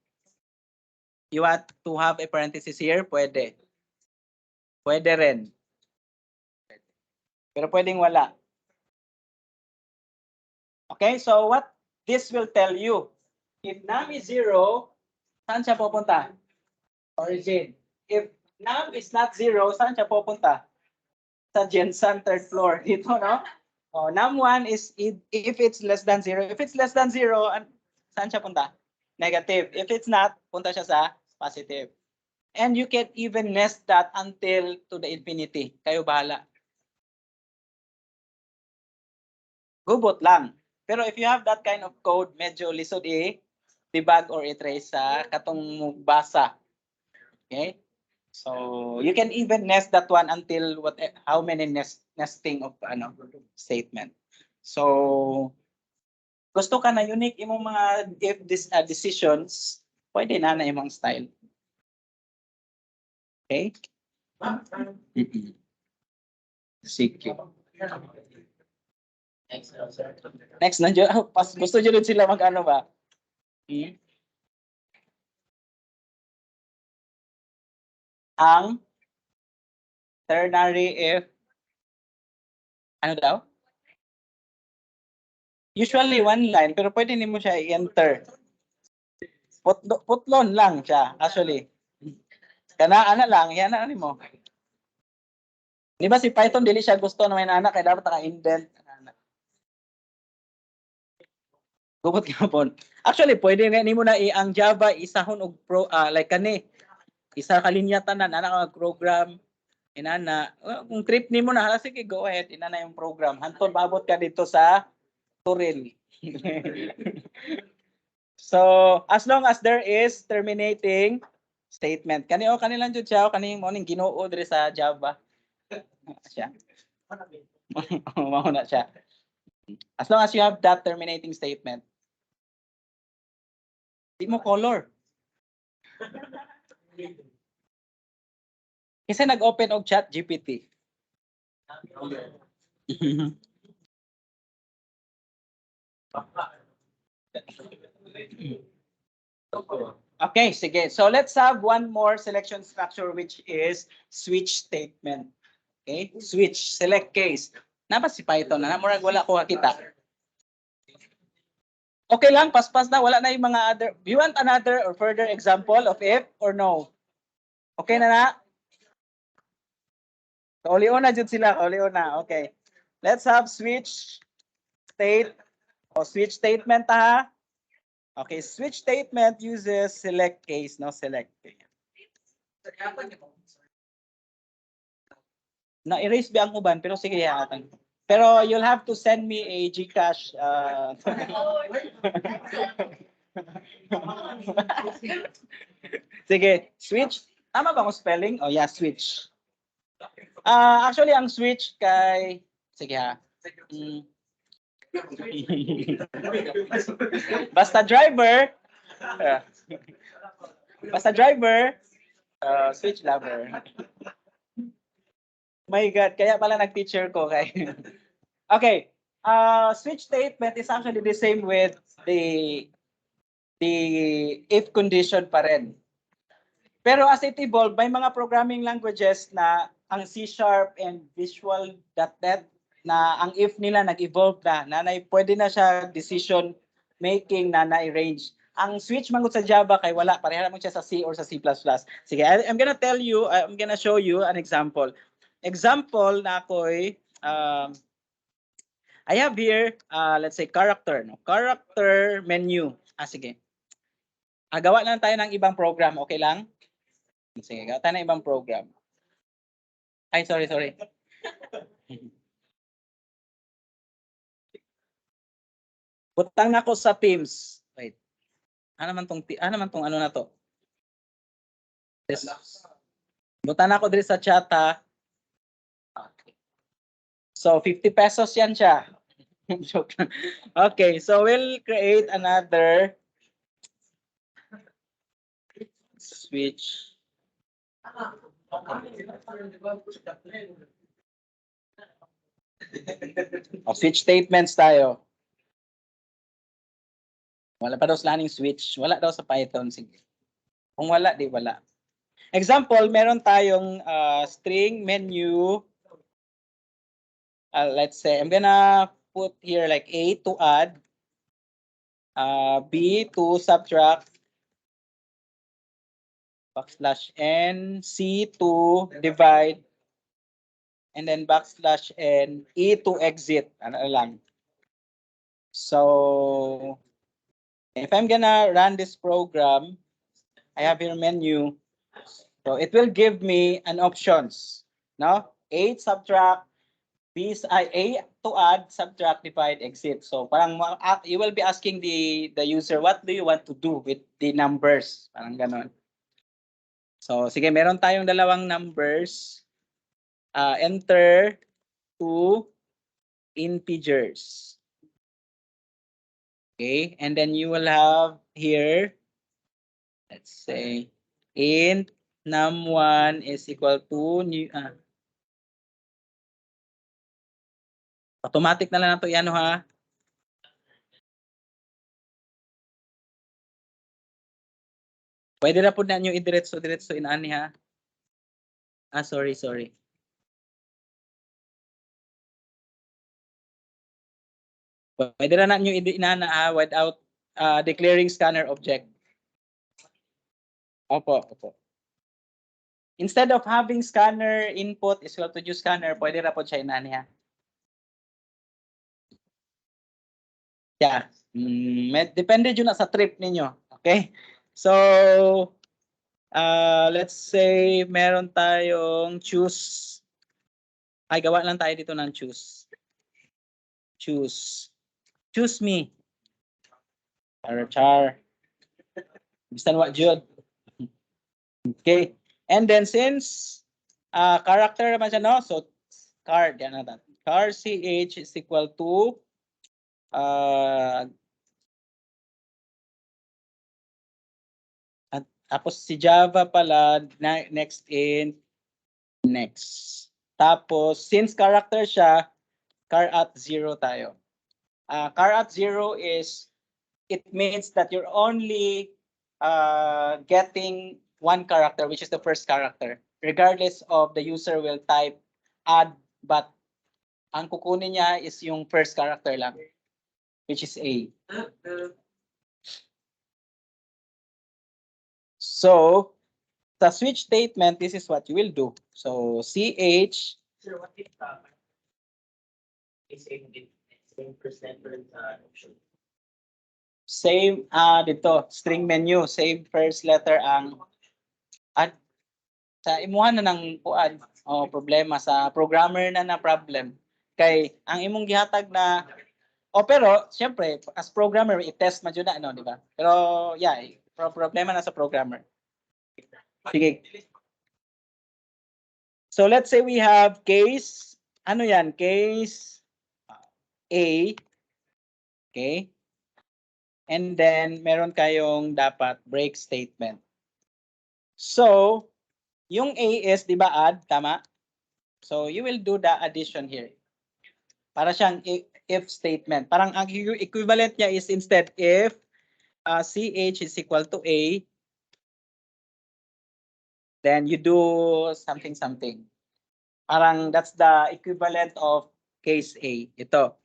you want to have a parenthesis here, pwede. Pwede rin. Pero pwedeng wala. Okay, so what this will tell you, if num is 0, saan siya pupunta? Origin. If num is not 0, saan siya pupunta? Sa Jensen third floor. Dito, no? Oh, num1 is if it's less than 0. If it's less than 0, saan siya punta? Negative. If it's not, punta siya sa positive. And you can even nest that until to the infinity. Kayo bahala. Gubot lang. Pero if you have that kind of code, medyo lisod debug or i-trace sa katong basa. Okay? So you can even nest that one until how many nesting of statement. So gusto ka na unique imong mga if this decisions, pwede na imong style. Okay? Sige. Next na dyan. Gusto dyan sila mag-ano ba? Ang ternary if ano daw? Usually one line, pero pwede nimo siya i-enter. Putlon lang siya, actually. Ana lang, yan na mo. Di ba si Python, dili siya gusto na may anak, kaya dapat naka-indent. Gubot ka po. Actually, pwede nga nimo na ang Java isahon og like kani. Isa ka linya tanan ana ka program inana. Kung trip nimo na hala sige go ahead inana yung program. Hantod maabot ka dito sa Turin. So, as long as there is terminating statement. Kanilang jud siya kaning mo ning Ginoo diri sa Java. Siya. Mao na siya. As long as you have that terminating statement. Di mo color. Kasi nag-open og chat GPT. Okay, sige. So let's have one more selection structure which is switch statement. Okay, switch, select case. Napa si Python na murag wala ko kita. Okay lang, paspas na, wala na yung mga other. You want another or further example of if or no? Okay na na? Kauli-o na dyan sila, kauli-o na. Okay. Let's have switch state o switch statement ha. Okay, switch statement uses select case, no select case. Na-erase ba ang uban? Pero sige yatan. Pero you'll have to send me a GCash. Sige, switch. Tama ba ang spelling? Oh yeah, switch. Actually, ang switch kay... Sige ha. Basta driver. Basta driver. Switch lover. My God, kaya pala nag-teacher ko kay. Okay. Switch statement is actually the same with the if condition pa rin. Pero as it evolved, may mga programming languages na ang C# and Visual.net na ang if nila nag-evolve na pwede na siya decision making na na-range. Ang switch man sa Java kay wala, pareha mo siya sa C or sa C++. Sige, I'm gonna tell you, I'm gonna show you an example. Example na ako'y I have here, let's say character, no? Character menu. Sige. Gawa lang tayo ng ibang program, okay lang? Sige, gawa tayo ng ibang program. Ay, sorry. Butang na ako sa Teams. Wait. Ano naman tong ano na to? This. Butang na ako dito sa chat ha. Okay. So 50 pesos yan siya. Joke lang. Okay, so we'll create another switch. Switch statements tayo. Wala pa daw sa laning switch. Wala daw sa Python. Sige. Kung wala, di wala. Example, meron tayong string menu. Let's say, I'm gonna put here like A to add, B to subtract, \n, C to divide, and then \n, E to exit. Ano lang. So, if I'm gonna run this program, I have here menu. So it will give me an options. No? A subtract, A to add, subtract, divide, exit. So parang you will be asking the user, what do you want to do with the numbers? Parang ganon. So sige, meron tayong dalawang numbers. Enter two integers. Okay, and then you will have here, let's say, int num1 is equal to new, automatic na lang na to yan ha. Pwede na po na nyo i-diretso inani ha. Sorry. Pwede na nyo inana ha without declaring scanner object. Opo. Instead of having scanner input is equal to use scanner, pwede na po siya inani ha. Yeah. Depende yun na sa trip ninyo. Okay? So, let's say meron tayong choose. Gawa lang tayo dito ng choose. Choose me. Char. Bistan what Jude. Okay. And then since character naman siya, no? So card, yan natin. Car CH is equal to tapos si Java pala next. Tapos since character siya, car at 0 tayo. Car at 0 is, it means that you're only getting one character, which is the first character, regardless of the user will type add, but ang kukunin niya is yung first character lang, which is A. So, the switch statement, this is what you will do. So, CH. Sir, what if is same percent option? Same dito, string menu, same first letter ang add. Sa imuhan na ng kuan, problema sa programmer na problem. Kay ang imong gihatag na pero syempre as programmer i-test man jud na di ba? Pero yeah, problema na sa programmer. Sige. So let's say we have case, ano yan? Case A. Okay? And then meron kayong dapat break statement. So, yung A is, di ba, add, tama? So, you will do the addition here. Para siyang if statement. Parang ang equivalent niya is instead if CH is equal to A, then you do something something. Parang that's the equivalent of case A. Ito.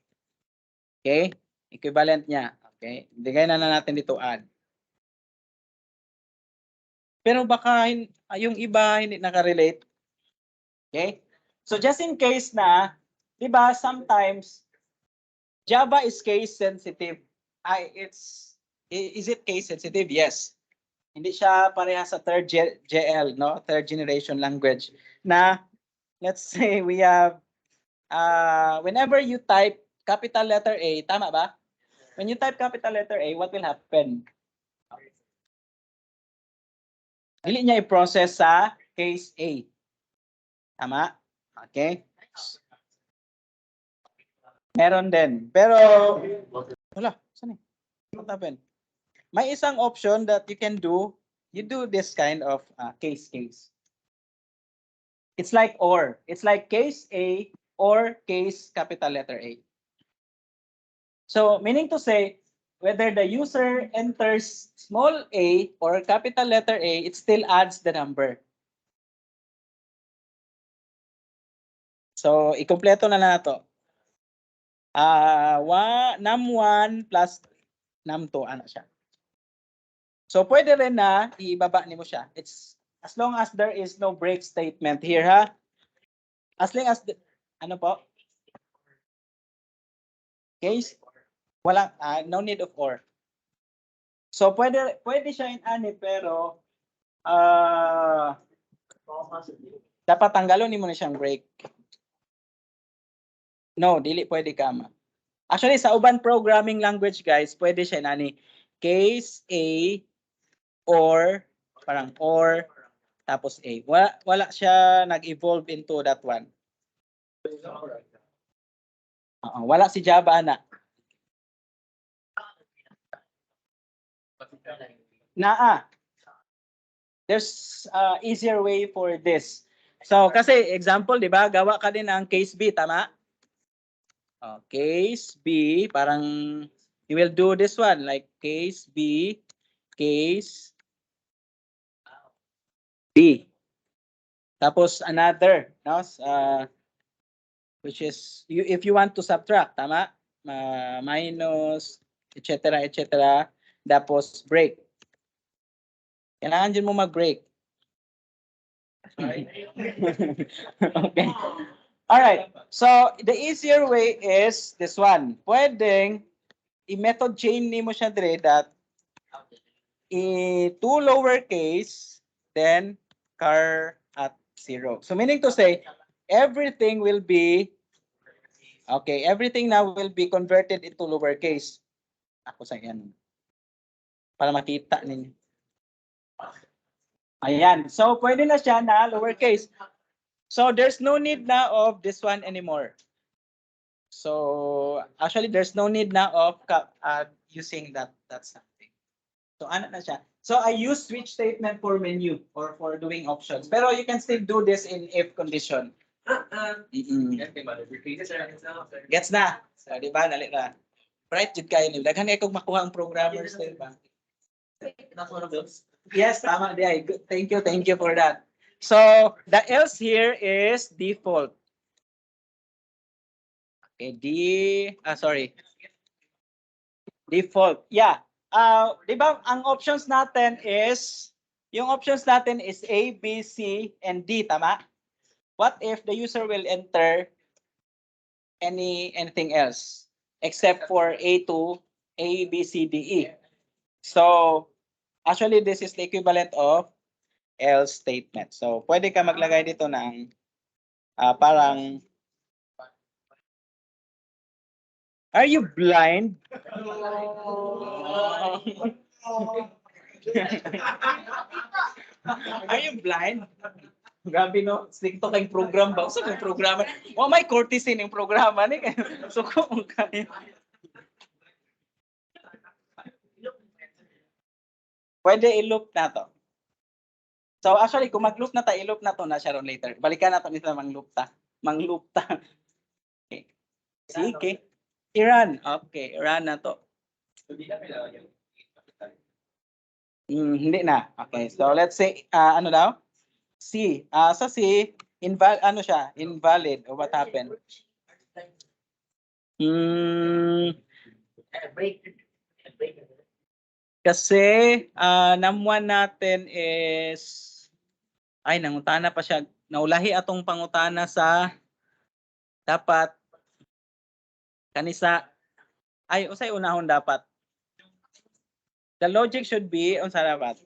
Okay? Equivalent niya. Okay? Bigay na natin dito add. Pero baka yung iba hindi nakarelate. Okay? So just in case na, di ba, sometimes Java is case sensitive. Is it case sensitive? Yes. Hindi siya pareha sa third GL, no? Third generation language. Na let's say we have whenever you type capital letter A, tama ba? When you type capital letter A, what will happen? Dili niya i-process sa case A. Tama? Okay? Meron din. Pero, wala. Saan eh? What happened? May isang option that you can do. You do this kind of case. It's like or. It's like case A or case capital letter A. So, meaning to say, whether the user enters small a or capital letter A, it still adds the number. So, ikumpleto na nato. Num1 plus num2, ano siya. So, pwede rin na ibaba nimo siya. It's as long as there is no break statement here, ha? As long as, ano po? Case? Walang, no need of or. So, pwede siya in ani, pero, dapat tanggalon nimo na siyang break. No, dili pwede kama. Actually, sa uban programming language, guys, pwede siya nani case A or parang or tapos A. Wala siya nag-evolve into that one. Wala si Java ana. There's easier way for this. So, kasi example, di ba, gawa ka din ng case B, tama? Case B, parang you will do this one, like case B, case B. Tapos another, no? Which is, if you want to subtract, tama? Minus, etc., etc. Tapos break. Kailangan din mo mag-break. Okay. All right. So the easier way is this one. Pwedeng i-method chain nimo siya dire that to lowercase then char at 0. So meaning to say everything will be everything now will be converted into lowercase. Ako sa yan. Para makita ninyo. Ayan. So pwede na siya na lowercase. So there's no need na of this one anymore. So actually there's no need na of using that something. So ano na siya. So I use switch statement for menu or for doing options. Pero you can still do this in if condition. Gets na. So di ba dali na. Right jud kayo ni daghan kay kog makuha ang programmers di ba? Not one of those. Yes, tama di ay. Thank you for that. So the else here is default. Okay, default. Yeah. Di ba ang options natin is yung options natin is A, B, C, and D, tama? What if the user will enter anything else except for A, B, C, D, E? So actually this is the equivalent of else statement. So pwede ka maglagay dito ng parang are you blind? Are you blind? Grabe no, stick to kay program ba? Sa may programa. May courtesy ning programa ni kay suko mo kay. Pwede i-loop na to. So actually kung mag-loop na ta, i-loop na to na siya ron later. Balikan na to nito mang-loop ta. Okay. Sige. I-run. Okay, run na to. Hindi na. Okay, so let's say ano daw? C. Sa C, ano siya? Invalid. Or what happened? Kasi namuan natin is nangutana pa siya. Naulahi atong pangutana sa dapat kanisa usay unahon dapat. The logic should be unsa dapat?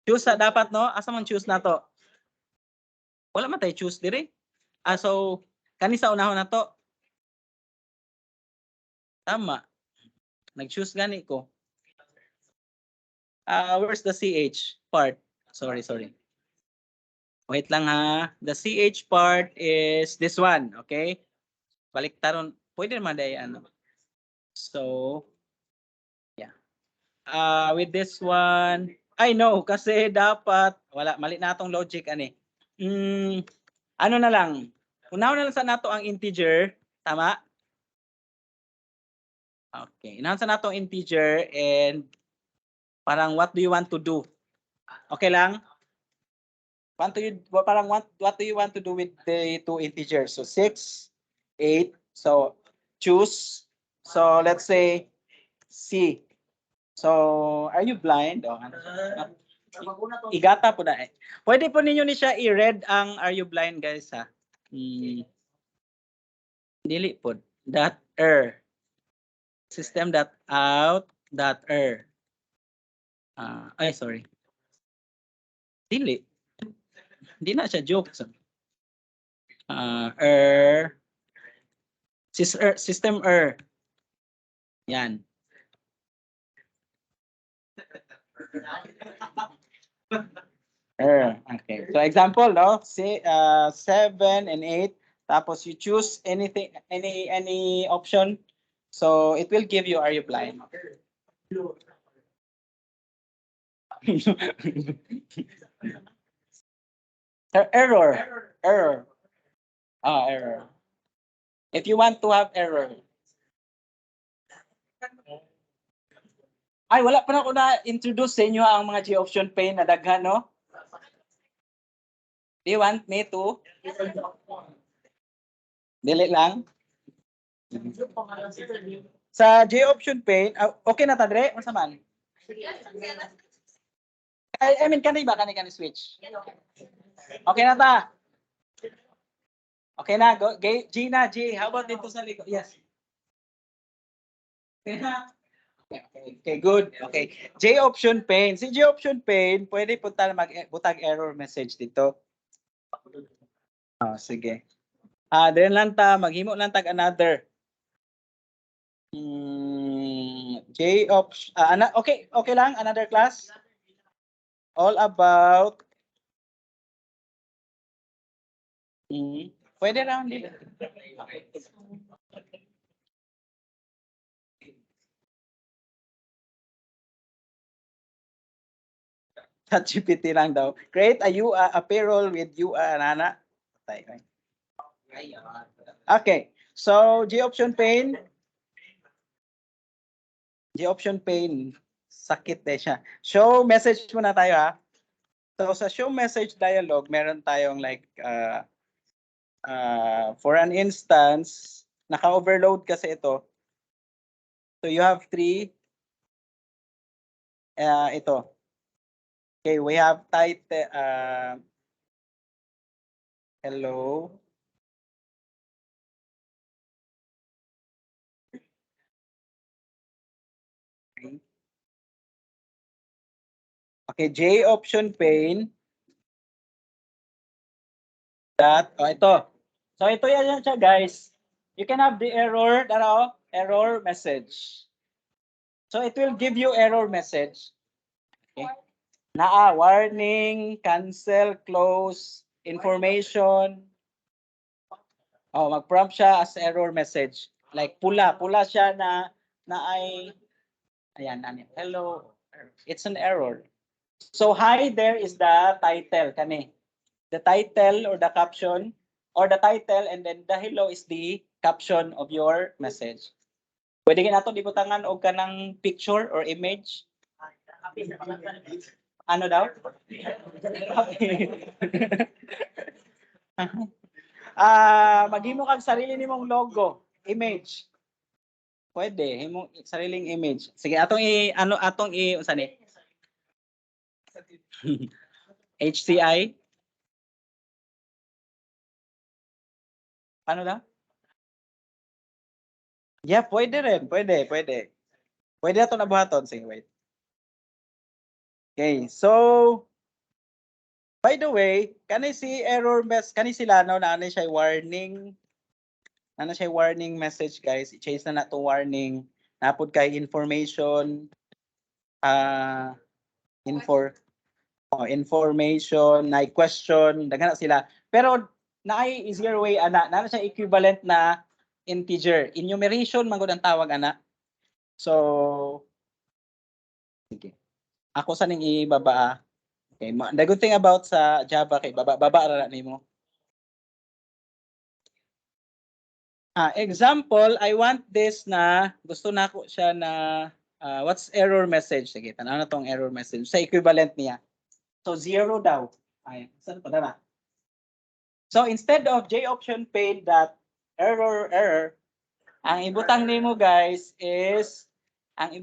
Choose sa dapat no? Asa man choose nato? Wala man tay choose diri. So kanisa unahon nato. Tama. Nag-choose gani ko. Where's the CH part? Sorry. Wait lang ha. The CH part is this one, okay? Baliktaron. Pwede naman day ano. So, yeah. With this one, I know kasi dapat wala mali na atong logic ani. Ano na lang. Unaw na lang sa nato ang integer, tama? Okay. Unaw sa nato ang integer and parang what do you want to do? Okay lang? What do you want to do with the two integers? So 6, 8. So choose. So let's say C. So are you blind? Igata po na eh. Pwede po ninyo ni siya i-read ang are you blind guys ha. Dili po. .er. System.out.er. Sorry. Dili. Hindi na siya joke. System Yan. Okay. So example, no? Say 7 and 8. Tapos you choose anything, any option. So it will give you are you blind? Error. Error. If you want to have error. Wala pa na ako na-introduce sa inyo ang mga G-option pane na daghan, no? Do you want me to? Dili lang. Sa G-option pane, okay na ta dire? Unsa man? I mean, kani switch? Okay na ta? Okay na, go. G. How about dito sa likod? Yes. Okay na. Okay, good. Okay. J-option pane. Si J-option pane, pwede punta magbutag error message dito. Sige. Then lang ta, maghimo lang tag another. J-option. Okay lang, another class. All about. Pwede lang dito. ChatGPT lang daw. Create a payroll with nana. Okay. So G-option pane. G-option pane. Sakit na siya. Show message muna tayo ha. So sa show message dialog, meron tayong like for an instance, naka-overload kasi ito. So you have 3. Ito. Okay, we have title. Hello. Okay, J option pane. Ito. So ito yan siya guys. You can have the error message. So it will give you error message. Okay. Warning, cancel, close, information. Mag-prompt siya as error message. Like pula siya na ay ayan, hello. It's an error. So hi there is the title kani. The title or the caption or the title and then the hello is the caption of your message. Pwede nato dibutangan og kanang picture or image. Ano daw? Maghimo kang sarili nimong logo, image. Pwede, himo sariling image. Sige, atong i unsa ni? HCI. Ano daw? Yeah, pwede rin. Pwede. Pwede ato na buhaton. Sige, wait. Okay, so by the way, kani si error mess, kani sila no na ano siya warning. Ano siya warning message guys. I-change na to warning. Napod kay information information, na question, daghan na sila. Pero naay easier way ana, na siya equivalent na integer. Enumeration man gud ang tawag ana. So sige. Ako sa ning ibaba. Okay, the good thing about sa Java kay baba ra nimo. Example, I want this na gusto nako siya na what's error message? Sige, tanaw na tong error message sa equivalent niya. So 0 daw. Ay, saan pa na? So instead of J option failed that error, ang ibutang nimo guys is 0.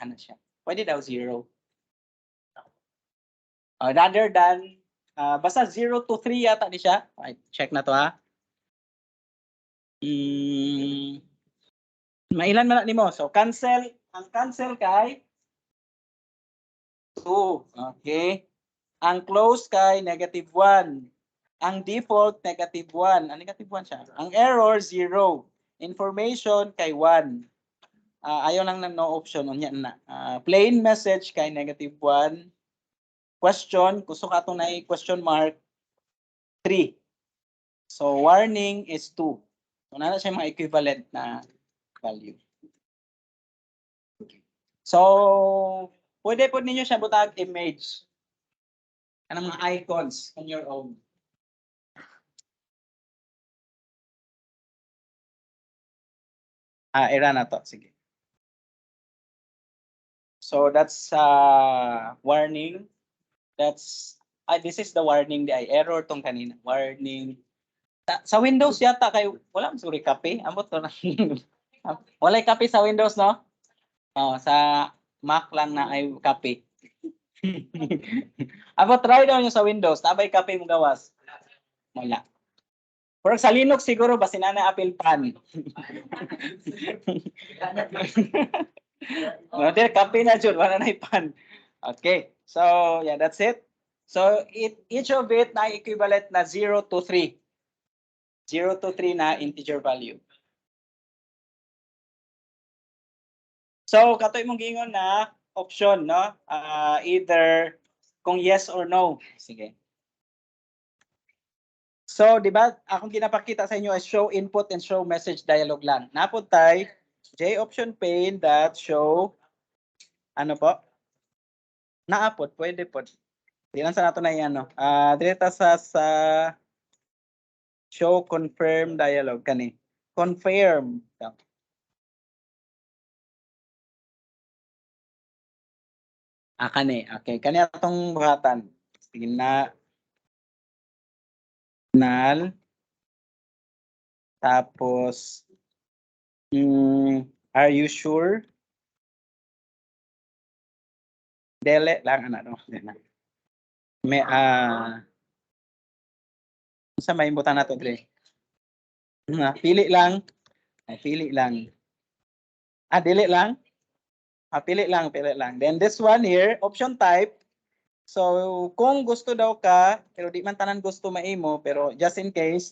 Ano siya? Pwede daw 0. Rather than basta 0 to 3 yata di siya. Okay, check na to ha. Mailan man nimo? So cancel, ang cancel kay 2. Okay. Ang close kay -1. Ang default -1. Ang -1 siya. Ang error 0. Information kay 1. Ayaw lang ng no option unya na. Plain message kay -1. Question, gusto ka itong na question mark 3. So warning is 2. So na siya mga equivalent na value. So pwede po ninyo siya butag image. Anong mga icons on your own. Era na to. Sige. So that's warning. This is the warning di error tong kanina. Warning. Sa Windows yata kay wala man suri copy. Amot to na. Walay copy sa Windows no? Sa Mac lang na ay copy. Abo try daw nyo sa Windows, tabay copy mo gawas. Wala. Pero sa Linux siguro basin na apil pan. No, copy na jud wala na pan. Okay. So, yeah, that's it. So, each of it na equivalent na 0 to 3. 0 to 3 na integer value. So, katoy mong gingon na option, no? Either kung yes or no. Sige. So, di ba, akong ginapakita sa inyo is show input and show message dialog lang. Napod tay J option pane that show ano po? Naapod, pwede po. Di lang sa nato na yan, no? Dito sa show confirm dialog kani. Confirm. Kani. Okay, kani atong buhatan. Sige na. Null. Tapos are you sure? Dele lang ano. May sa may imbutan nato dire. Pili lang. Pili lang. Dili lang. Pili lang. Then this one here, option type. So kung gusto daw ka, pero di man tanan gusto maimo, pero just in case,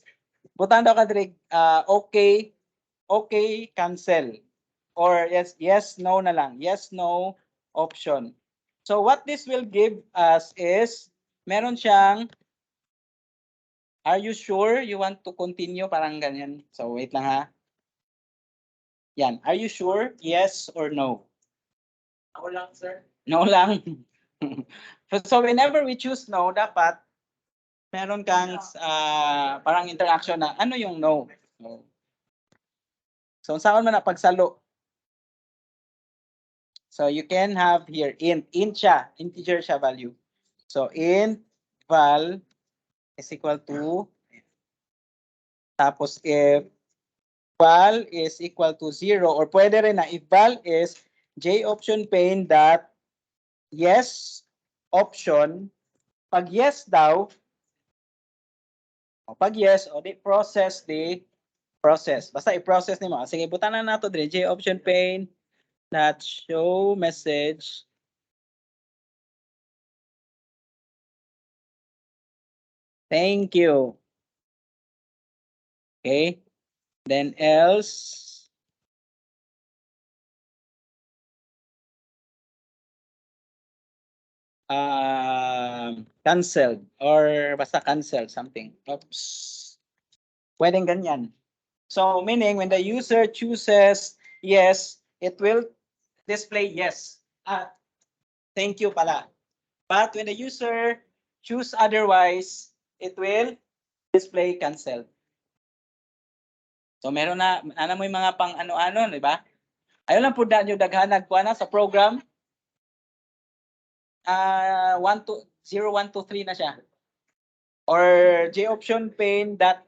butan daw ka dire okay, cancel. Or yes, no na lang. Yes, no option. So what this will give us is, meron siyang, are you sure you want to continue? Parang ganyan. So wait lang ha. Yan. Are you sure? Yes or no? Ako lang, sir. No lang. So whenever we choose no, dapat meron kang parang interaction na ano yung no. So saan man na pagsalo? So you can have here int siya, integer siya value. So int val is equal to, tapos if val is equal to 0, or pwede rin na if val is j option pane dot yes option, pag yes daw, pag yes, o di process basta i-process nimo. Sige, butanan na to dire j option pane dot show message thank you. Okay, then else canceled or basta cancel something. Oops. Pwedeng ganyan. So meaning when the user chooses yes, it will display yes. Thank you pala. But when the user choose otherwise, it will display cancel. So meron na mo yung mga pang ano-ano, di ba? Ayaw lang po na nyo daghanag po na sa program. 1 to 0 1 2 3 na siya. Or J option pane that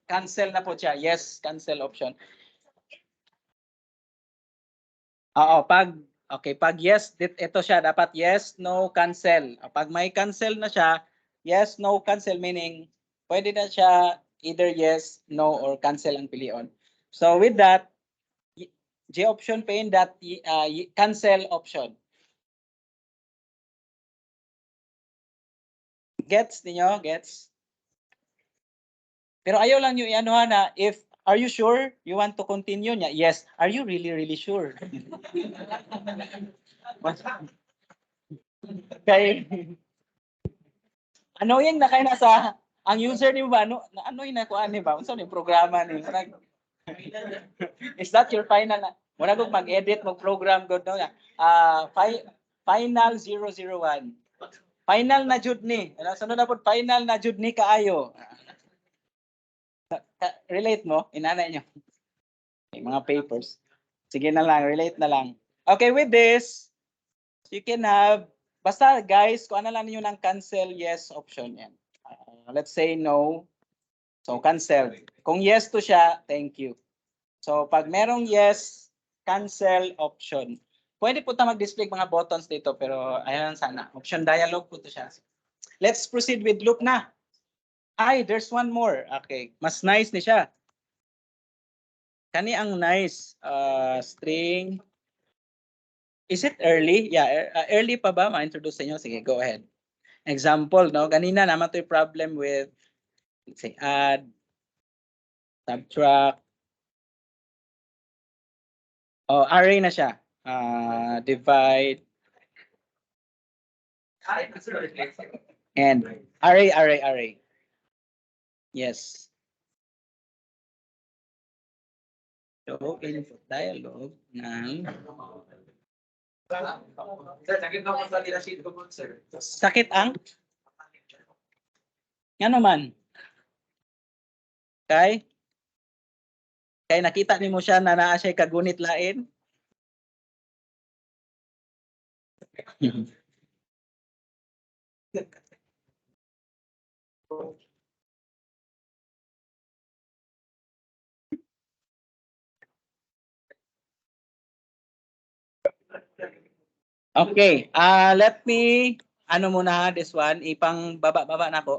cancel na po siya. Yes, cancel option. Oo, pag yes, ito siya dapat yes, no, cancel. Pag may cancel na siya, yes, no, cancel meaning pwede na siya either yes, no, or cancel ang pilion. So with that, J option pane that cancel option. Gets niyo? Gets? Pero ayaw lang nyo i-anuhan na if are you sure you want to continue niya? Yes. Are you really sure? Kay annoying na kayo nasa ang user ni ba ano na ko ani ba unsa ni programa ni is that your final na muna kog mag-edit mo program god no final 001 final na jud ni sunod na pod final na jud ni kaayo relate mo inanay nyo mga papers sige na lang relate na lang okay with this you can have basta guys kung ano lang niyo ng cancel yes option yan let's say no so cancel kung yes to siya thank you so pag merong yes cancel option pwede po ta mag-display mga buttons dito pero ayan sana option dialog po to siya let's proceed with loop na ay there's one more okay mas nice ni siya kani ang nice string is it early yeah early pa ba ma-introduce sa inyo sige go ahead example no kanina naman to yung problem with let's say add subtract array na siya divide and array yes so input dialog ng Sir, sakit na po sa leadership ko po, sir. sakit ang ano man kay nakita nimo siya na naa siya kagunit lain okay let me ano muna this one ipang baba na ko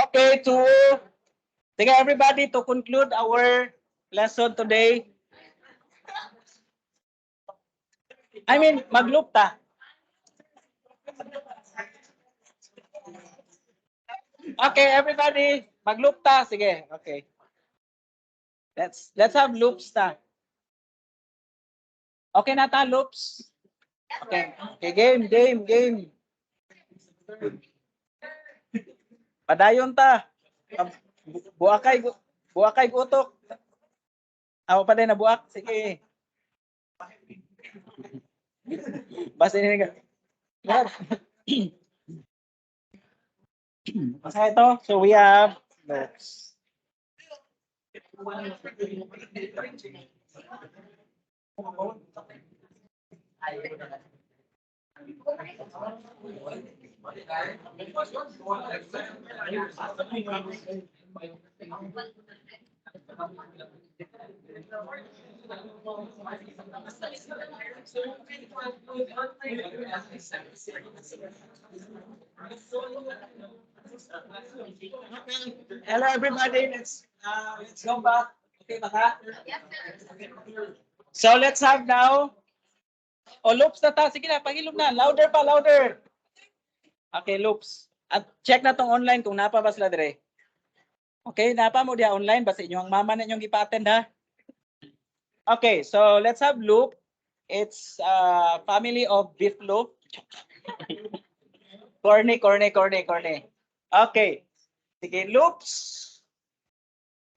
Okay, sige everybody, to conclude our lesson today. I mean, mag-loop ta. Okay, everybody, mag-loop ta. Sige, okay. Let's have loops ta. Okay na ta, loops? Okay. Okay, game. Padayon ta. Buakay utok. Ako pa din na buak. Sige. Basta ini ka. Basta ito. So we have loops. Hello everybody, let's go back. Okay ba ka? So let's have now. Loops na ta. Sige na, pangilog na. Louder pa, louder. Okay, loops. At check na tong online kung napa ba sila dire. Okay, napa mo dia online basta inyong mama na inyong ipa-attend ha. Okay, so let's have loop. It's family of beef loop. Corny. Okay. Sige, loops.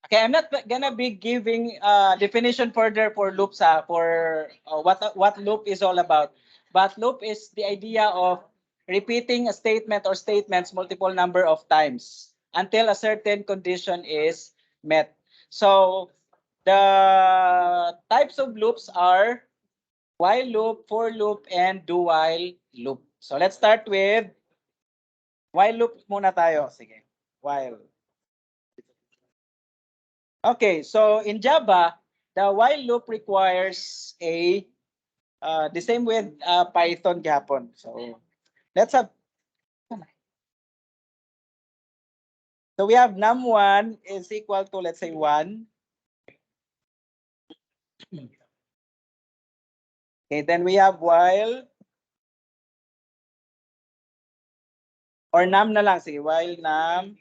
Okay, I'm not gonna be giving definition further for loops for what loop is all about. But loop is the idea of repeating a statement or statements multiple number of times until a certain condition is met. So the types of loops are while loop, for loop, and do while loop. So let's start with while loop muna tayo. Sige, while. Okay, so in Java, the while loop requires the same with Python gapon. So let's have. So we have num1 is equal to, let's say, 1. Okay, then we have while or num na lang. Sige, while num.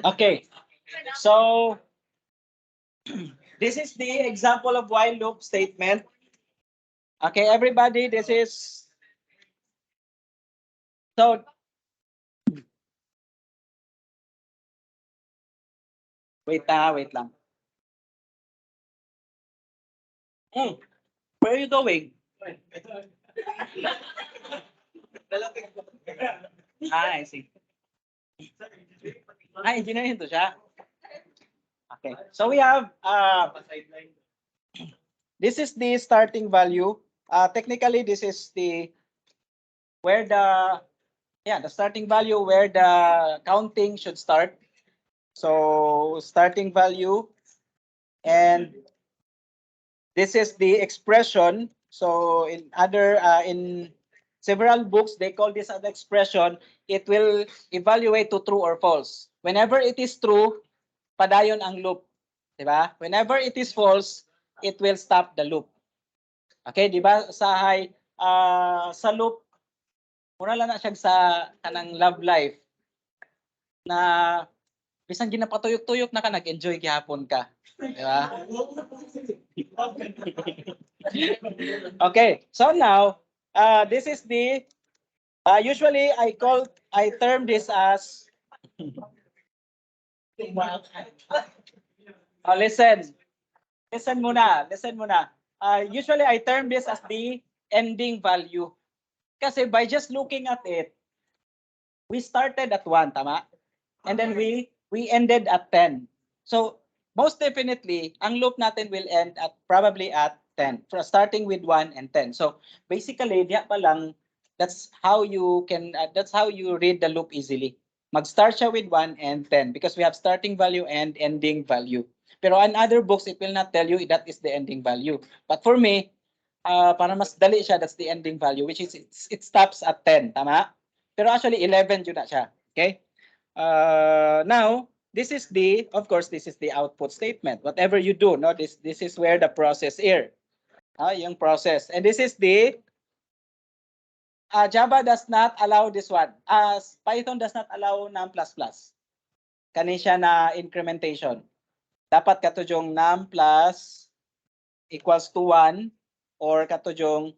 Okay, so this is the example of while loop statement. Okay, everybody, this is so. Wait lang. Where are you going? I see. Engineering to siya. Okay, so we have this is the starting value. Technically, this is the starting value where the counting should start. So starting value, and this is the expression. So in several books, they call this an expression. It will evaluate to true or false. Whenever it is true, padayon ang loop. Diba? Whenever it is false, it will stop the loop. Okay, diba? Sa loop, mura lang na siya sa kanang love life na bisan ginapatuyok-tuyok na ka, nag-enjoy gihapon ka. Diba? Okay, so now, this is the, usually I term this as, listen muna. Usually I term this as the ending value. Kasi by just looking at it, we started at 1, tama? And then we ended at 10. So most definitely, ang loop natin will end at probably at 10, starting with 1 and 10. So basically, diya pa lang That's how you can, that's how you read the loop easily. Mag-start siya with 1 and 10 because we have starting value and ending value. Pero on other books, it will not tell you that is the ending value. But for me, para mas dali siya, that's the ending value, which is it stops at 10, tama? Pero actually 11 yun na siya. Okay? Now, this is the, of course, this is the output statement. Whatever you do, no, this is where the process is. Yung process. And this is the Java does not allow this one. Python does not allow num++. Kani siya na incrementation. Dapat katujong num plus equals to 1 or katujong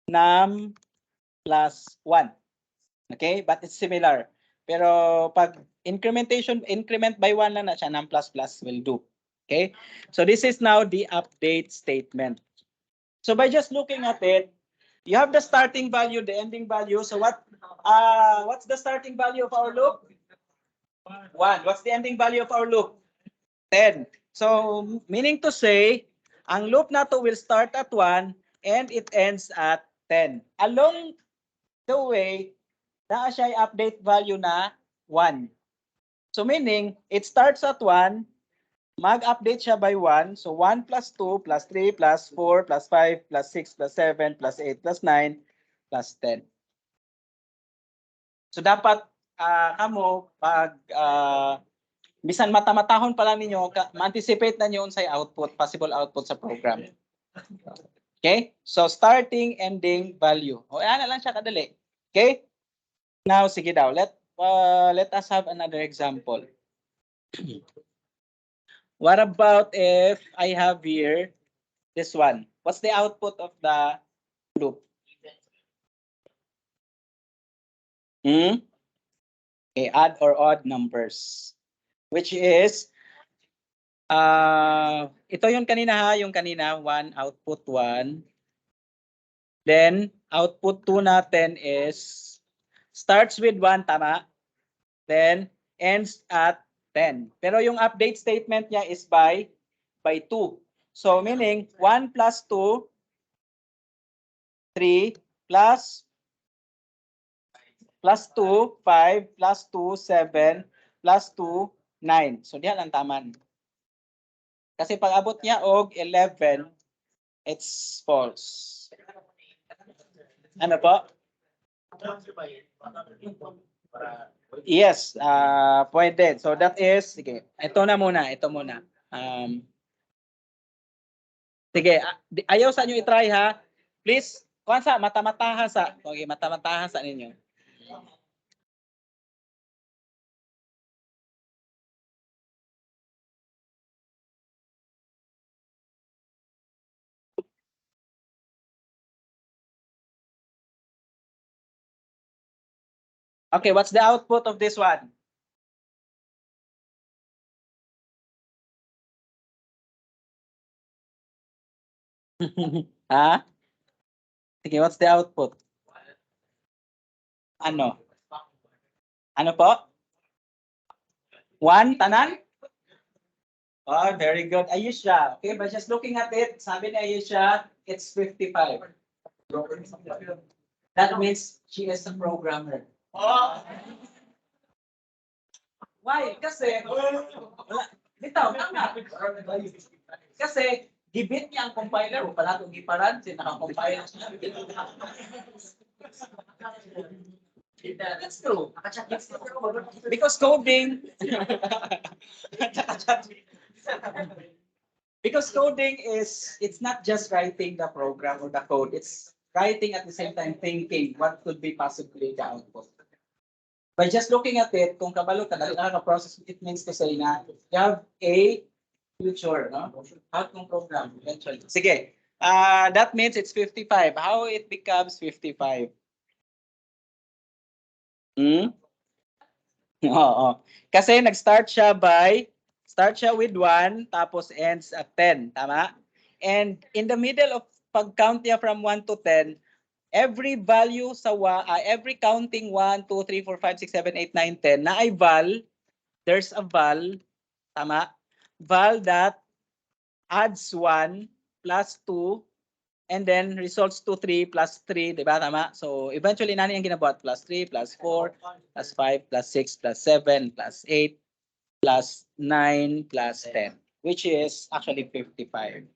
num plus 1. Okay? But it's similar. Pero pag incrementation, increment by 1 na siya, num++ will do. Okay? So this is now the update statement. So by just looking at it, you have the starting value, the ending value. So what's the starting value of our loop? 1. What's the ending value of our loop? 10. So meaning to say, ang loop na to will start at 1 and it ends at 10. Along the way, naa siya update value na 1. So meaning, it starts at 1, mag-update siya by 1. So 1 plus 2 plus 3 plus 4 plus 5 plus 6 plus 7 plus 8 plus 9 plus 10. So dapat kamo pag bisan mata-matahon pa lang ninyo, ma-anticipate na niyo unsay output, possible output sa program. Okay? So starting, ending, value. O ana lang siya kadali. Okay? Now sige daw, let us have another example. What about if I have here this one? What's the output of the loop? Okay, add or odd numbers. Which is, ito yung kanina ha, yung kanina, 1, output 1. Then, output 2 natin is, starts with 1, tama? Then, ends at 10. Pero yung update statement niya is by 2. So, meaning, 1 plus 2, 3, plus 2, 5, plus 2, 7, plus 2, 9. So, diyan ang taman. Kasi pag abot niya og 11, it's false. Ano po? Yes, pwede. So that is, sige, ito muna. Sige, ayaw sa inyo i-try ha. Please, kuan sa mata-mataha sa. Okay, mata-mataha sa ninyo. Okay, what's the output of this one? Ha? Sige, what's the output? Ano? Ano po? 1, tanan? Oh, very good. Ayesha. Okay, but just looking at it, sabi ni Ayesha, it's 55. That means she is a programmer. Oh. Why? Kasi, bitaw, tama. Kasi, gibit niya ang compiler, o pala itong giparan, naka-compile siya. That's true. Because coding, because coding is, it's not just writing the program or the code, it's writing at the same time thinking what could be possibly the output. By just looking at it, kung kabalo ka, process, it means to say na you have a future, no? Outcome program, eventually. Sige, that means it's 55. How it becomes 55? Oo. Kasi nag-start siya with 1, tapos ends at 10, tama? And in the middle of pag-count niya from 1 to 10, every value sa every counting 1, 2, 3, 4, 5, 6, 7, 8, 9, 10 na ay val, there's a val, tama? Val that adds 1 plus 2 and then results to 3 plus 3, di ba? Tama? So, eventually, nani ang ginabuhat? Plus 3, plus 4, plus 5, plus 6, plus 7, plus 8, plus 9, plus 10, which is actually 55.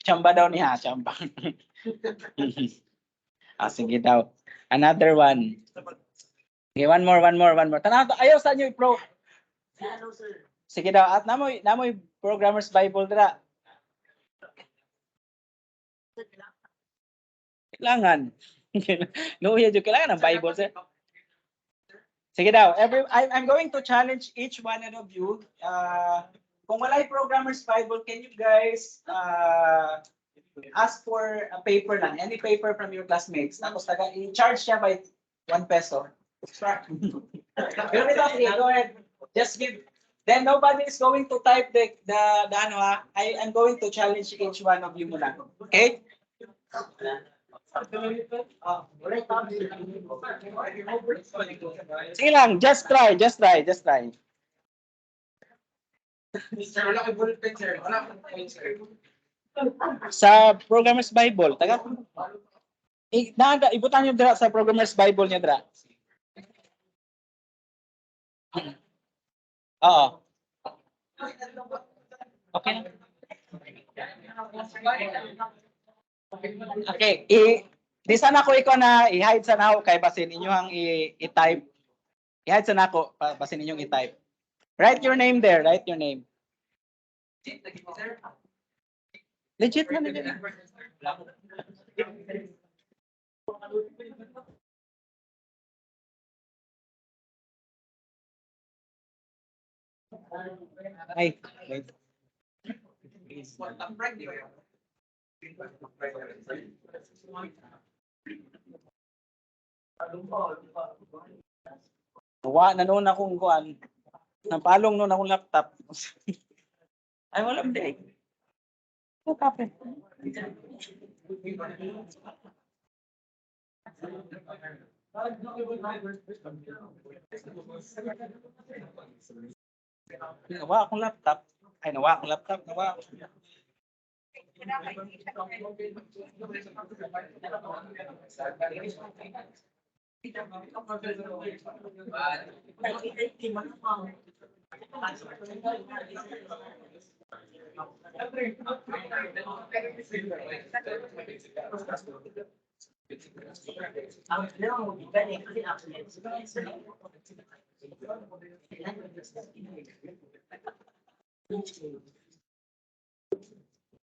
Chamba daw niya, chamba. Sige daw. Another one. Okay, one more. Tanaw, ayaw sa inyo i-pro. Sige daw, at namoy Programmer's Bible dira. Kailangan. Luya jud kailangan ng Bible sir. Sige daw, I'm going to challenge each one of you. Kung walay Programmer's Bible, can you guys ask for a paper lang, any paper from your classmates. Tapos i-charge siya by 1 peso. Go ahead. Just give. Then nobody is going to type the ano ha. I'm going to challenge each one of you muna. Okay? Sige lang, just try. Sir, wala kang bulletin, sir. Wala kang bulletin, sir. Sa Programmer's Bible, ibutan niyo dira sa Programmer's Bible niya dira. Oo. Okay na. Okay, di sana ko ikaw na i-hide sa nako kay basin inyo ang i-type. I-hide sa nako basin inyong i-type. Write your name there, write your name. Legit na legit. Ay, wait. Na noon akong kuan. Napalong noon akong laptop. Ay, wala break. What happened? Nawa akong laptop. Ay, nawa akong laptop.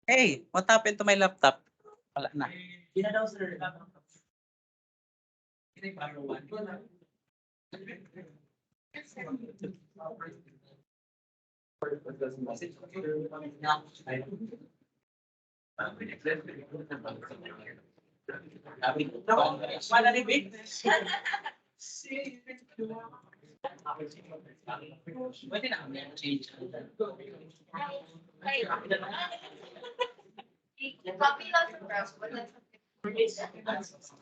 Hey, what happened to my laptop? Wala na. Wala ni Big. Pwede na kami change.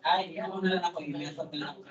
Ay, ano na lang ako, i-method na lang.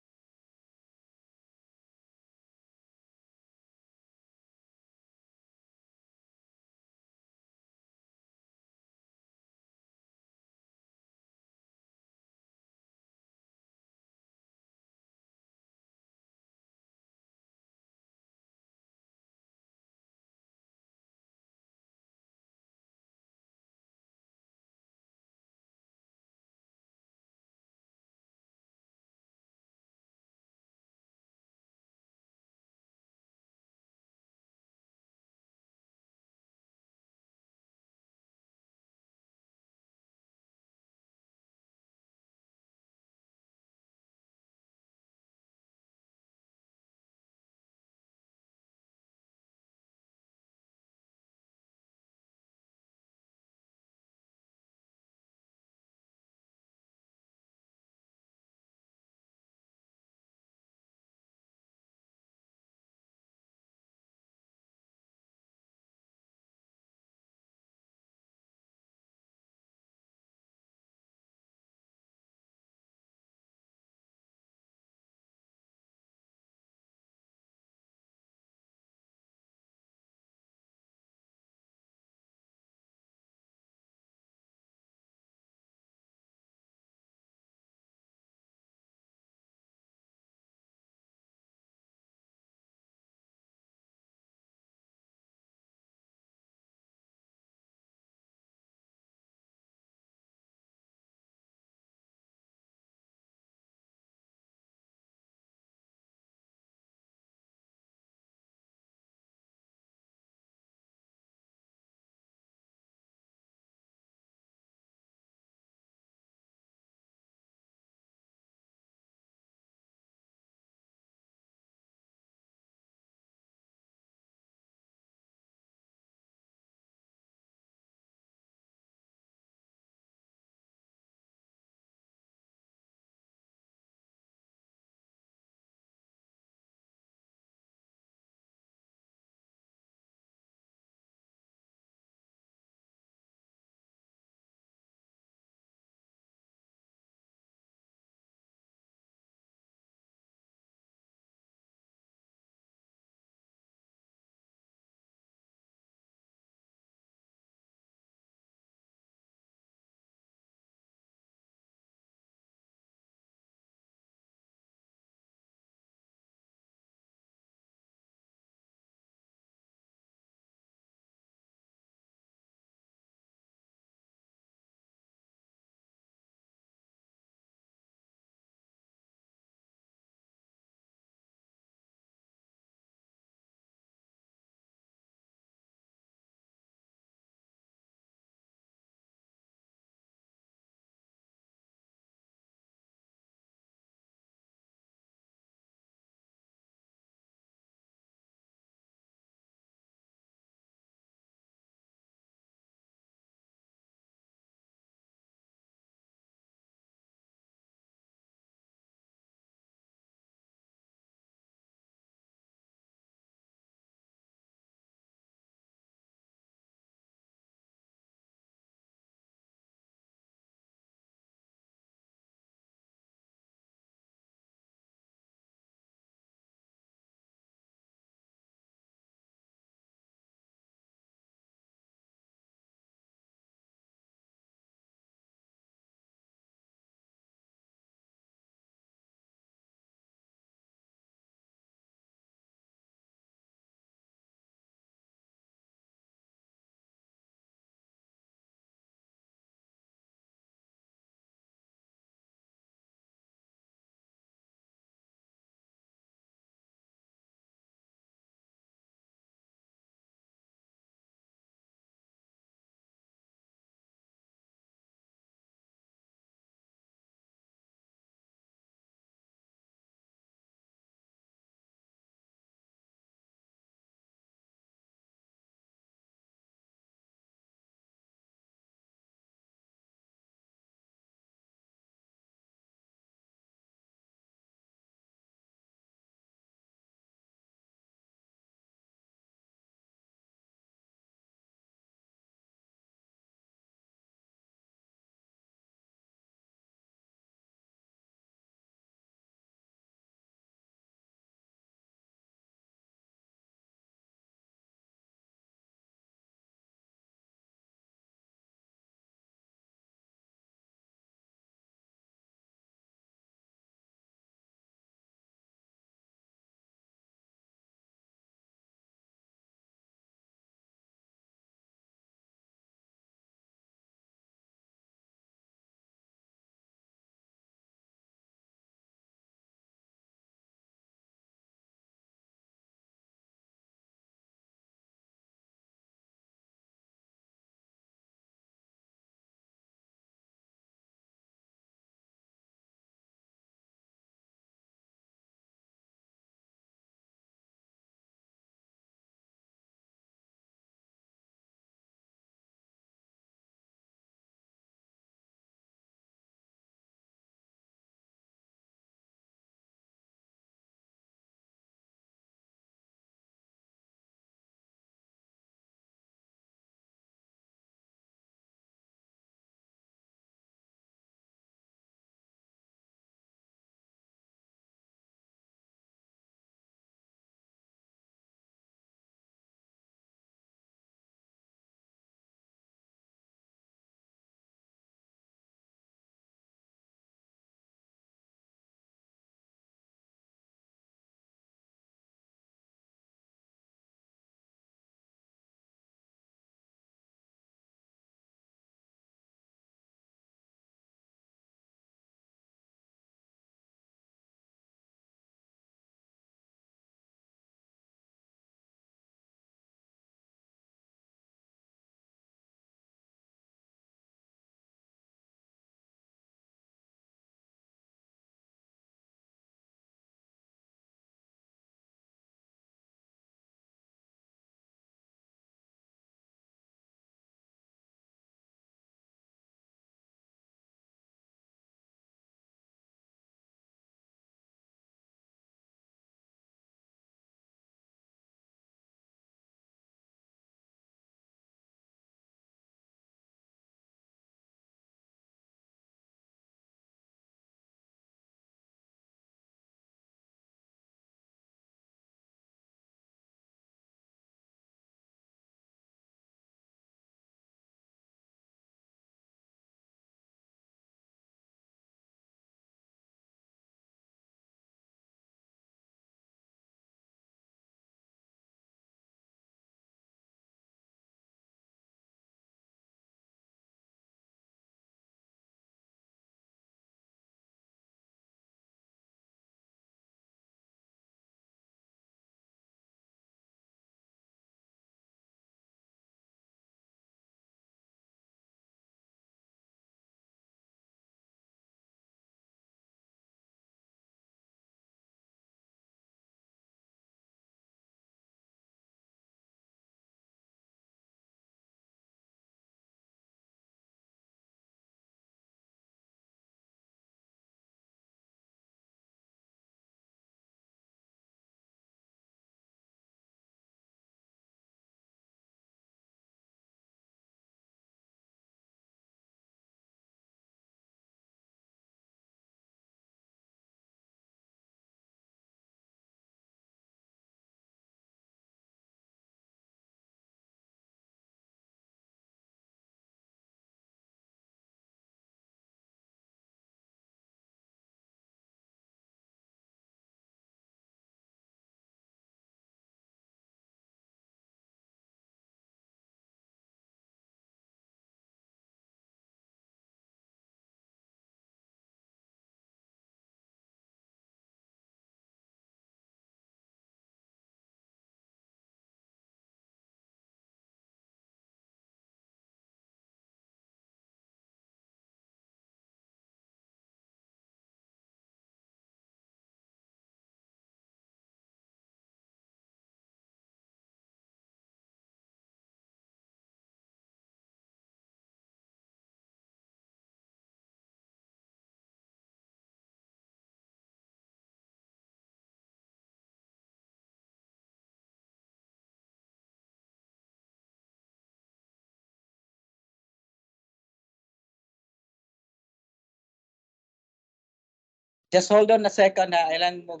Just hold on a second ha. Ilan mo.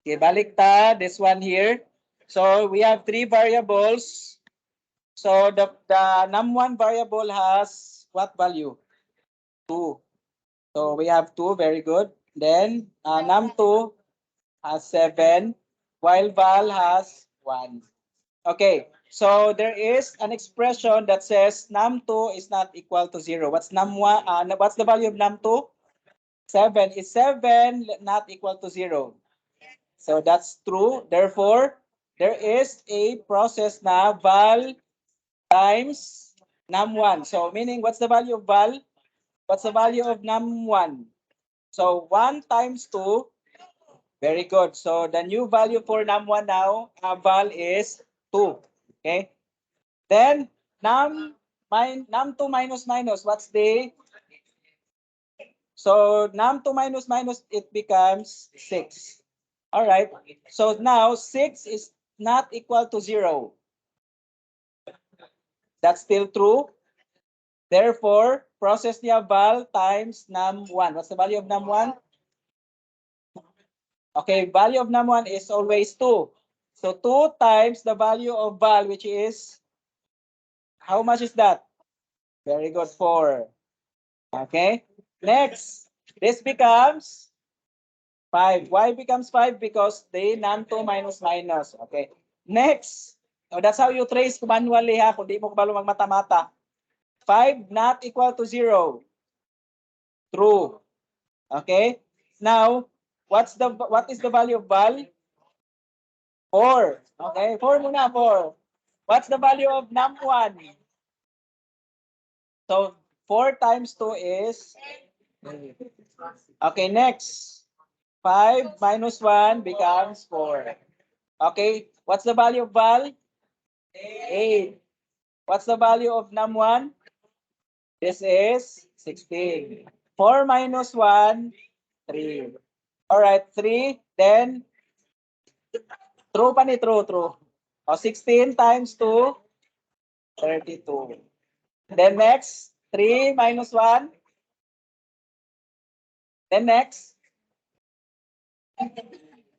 Okay, balik ta. This one here. So we have three variables. So the num1 variable has what value? 2. So we have 2. Very good. Then num2 has 7, while val has 1. Okay, so there is an expression that says num2 is not equal to 0. What's num1? What's the value of num2? 7. Is 7 not equal to 0? So that's true. Therefore, there is a process na val times num1. So meaning, what's the value of val? What's the value of num1? So 1 times 2. Very good. So the new value for num1 now, val is 2. Okay. Then num2 minus minus, what's the? So num2 minus minus, it becomes 6. All right. So now 6 is not equal to 0. That's still true. Therefore, process niya val times num1. What's the value of num1? Okay, value of num1 is always 2. So 2 times the value of val, which is, how much is that? Very good, 4. Okay, next, this becomes 5. Why becomes 5? Because the num2 minus minus. Okay, next, that's how you trace manually ha, kung di mo kabalo magmata-mata. 5 not equal to 0. True. Okay, now, what is the value of val? 4. Okay, 4 muna, 4. What's the value of num1? So 4 times 2 is, okay, next. 5 minus 1 becomes 4. Okay, what's the value of val? 8. What's the value of num1? This is 16. 4 minus 1, 3. All right, 3. Then, true pa ni true, true. O, 16 times 2, 32. Then next, 3 minus 1. Then next,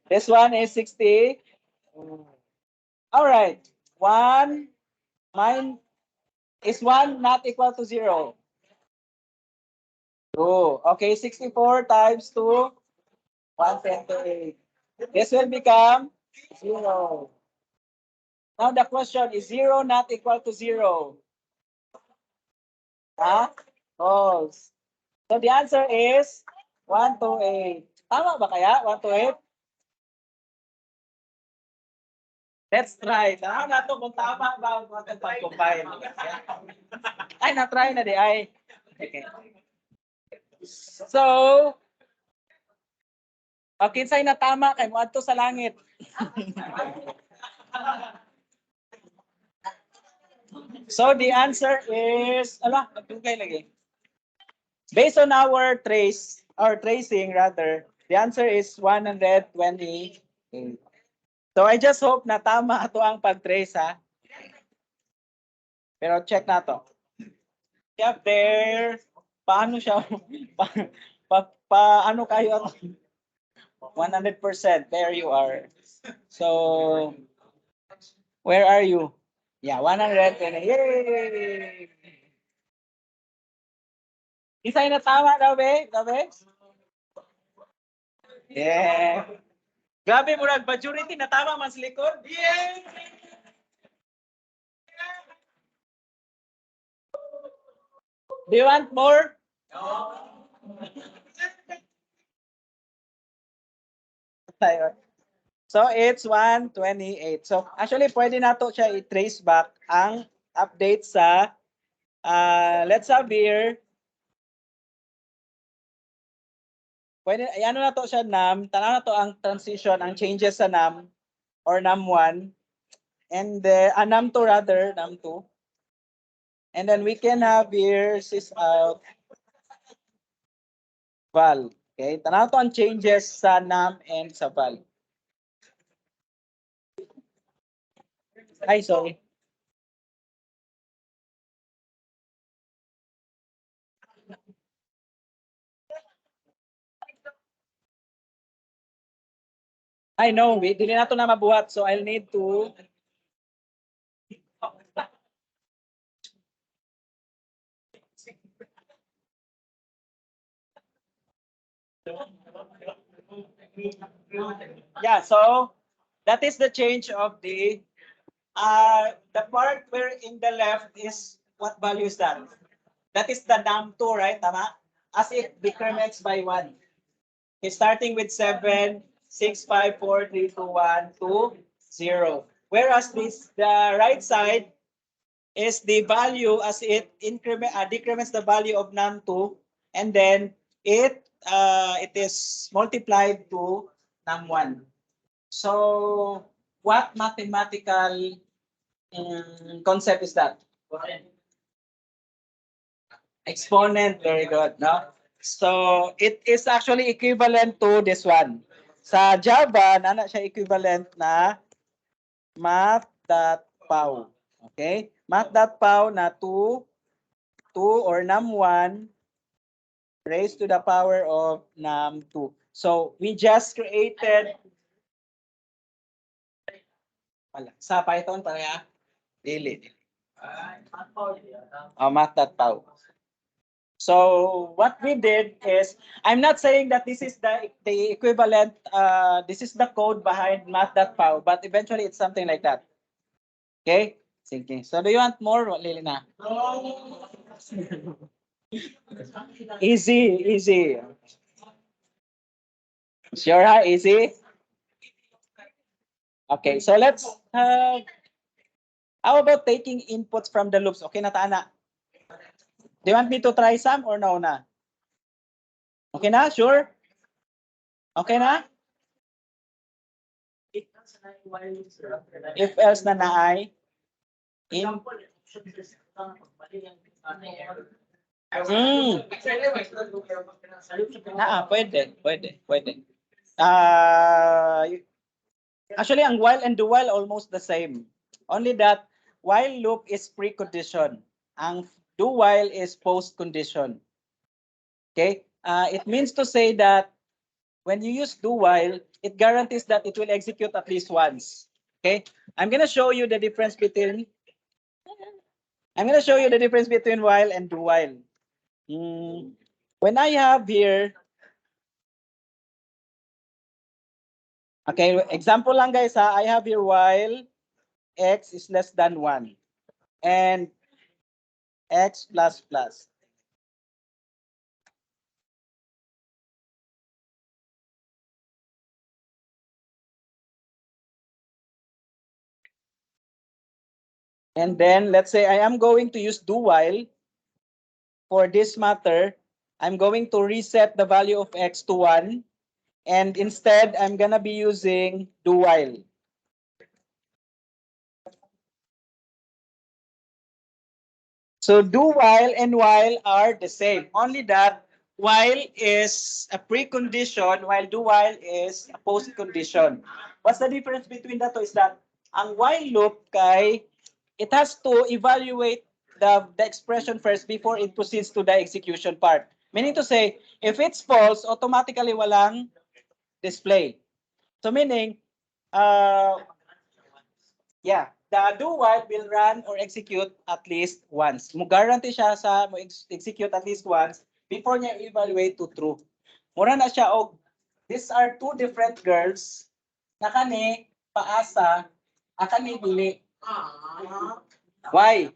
this one is 60. All right, 1 mine is 1 not equal to 0. True. Okay, 64 times 2, 128. This will become 0. Now the question is 0 not equal to 0. Huh? False. So the answer is 128. Tama ba kaya? 128? Let's try. Tama na to kung tama ba ang pag-combine. Ay, na-try na di ay. Okay. So, okay, say na tama kay mo adto sa langit. So the answer is, ala, nagtugay lagi. Based on our tracing rather, the answer is 128. So I just hope na tama ato ang pag-trace ha. Pero check na to. Yeah, there. Paano siya? Paano kayo? 100%. There you are. So, where are you? Yeah, 100. Yay! Isay na tama daw, be? Dabe? Yeah. Grabe mo majority na tama mas likod. Yeah! Do you want more? No. So it's 128. So actually pwede na to siya i-trace back ang update sa let's have here. Pwede ano na to siya num, tanaw na to ang transition, ang changes sa num or num1 and num2 rather, num2. And then we can have here sys out val. Okay, tanaw to ang changes sa num and sa val. Ay, sorry. I know, dili na to na mabuhat, so I'll need to yeah, so that is the change of the part where in the left is what value is that? That is the num2, right? Tama? As it decrements by 1. Okay, starting with 7, 6, 5, 4, 3, 2, 1, 2, 0. Whereas the right side is the value as it decrements the value of num2, and then it is multiplied to num1. So what mathematical concept is that? Exponent, very good, no? So it is actually equivalent to this one. Sa Java, na siya equivalent na math.pow. Okay? Math.pow na 2 or num1 raised to the power of num2. So we just created sa Python pareha? Dili. Math.pow. So what we did is, I'm not saying that this is the equivalent, this is the code behind math.pow, but eventually it's something like that. Okay? Thinking. So do you want more, Lilina? Easy. Sure, ha? Easy? Okay, so let's, how about taking inputs from the loops? Okay na, Tana? Do you want me to try some or no na? Okay na? Sure? Okay na? If else na naay? Pwede. Actually, ang while and do while almost the same. Only that while loop is precondition. Ang do while is post condition. Okay? It means to say that when you use do while, it guarantees that it will execute at least once. Okay? I'm gonna show you the difference between while and do while. When I have here, okay, example lang guys ha, I have here while x is less than 1 and x plus plus. And then let's say I am going to use do while. For this matter, I'm going to reset the value of x to 1. And instead, I'm gonna be using do while. So do while and while are the same. Only that while is a precondition while do while is a post condition. What's the difference between that is that ang while loop kay it has to evaluate the expression first before it proceeds to the execution part. Meaning to say, if it's false, automatically walang display. So meaning, yeah, the do while will run or execute at least once. Mo guarantee siya sa mo execute at least once before niya evaluate to true. Mura na siya og these are two different girls na kani paasa akani dili. Why?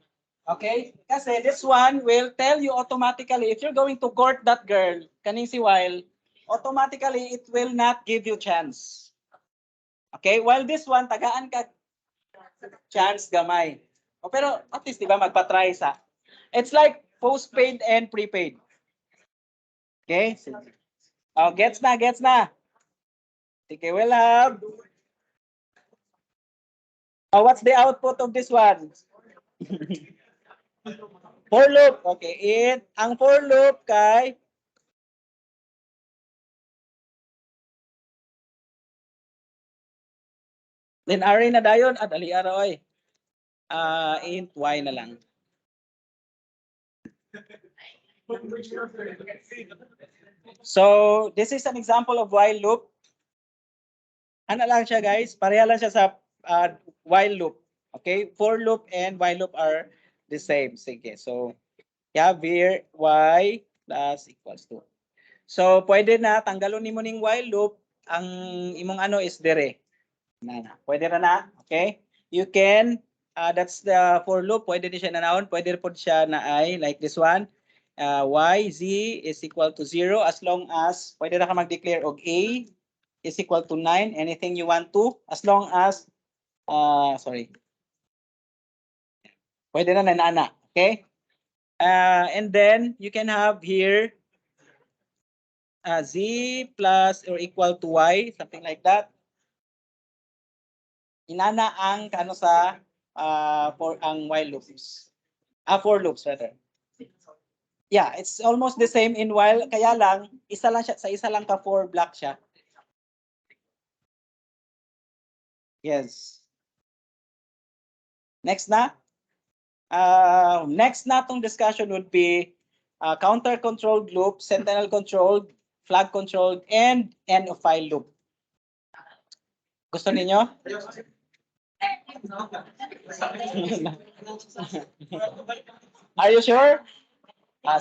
Okay? Kasi this one will tell you automatically if you're going to court that girl, kaning si while, automatically it will not give you chance. Okay? While this one, tagaan ka chance gamay. O pero at least, di ba, magpa-try sa. It's like postpaid and prepaid. Okay? Oh, gets na. Sige, we'll have. Oh, what's the output of this one? For loop. Okay, ang for loop kay then array na dayon, dali aroy. Int y na lang. So, this is an example of while loop. Ano lang siya guys, pareha lang siya sa while loop. Okay, for loop and while loop are the same. Sige, so you have here y plus equals to. So pwede na tanggalon nimo ning while loop, ang imong ano is dire. Na. Pwede na. Okay? You can that's the for loop, pwede din siya na naon, pwede po siya na ay like this one. Y, z is equal to 0 as long as pwede na ka mag-declare og a is equal to 9, anything you want to, as long as sorry. Pwede na nana, okay? And then you can have here z plus or equal to y, something like that. Inana ang kano sa for ang while loops. For loops rather. Yeah, it's almost the same in while, kaya lang isa lang siya sa isa lang ka for block siya. Yes. Next na. Next na tong discussion would be counter controlled loop, sentinel controlled, flag controlled, and end of file loop. Gusto ninyo? Are you sure?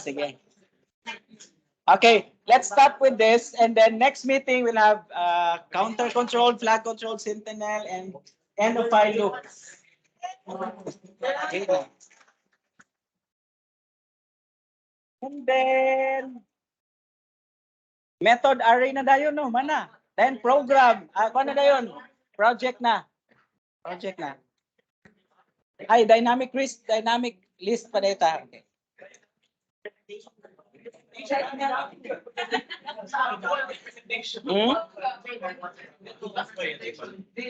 Sige. Okay, let's start with this, and then next meeting we'll have counter controlled, flag controlled, sentinel, and end of file loop. Okay. And then method array na dayon no, mana. Then program, ano na dayon? Project na. Project na. Ay, dynamic list pa data. Okay.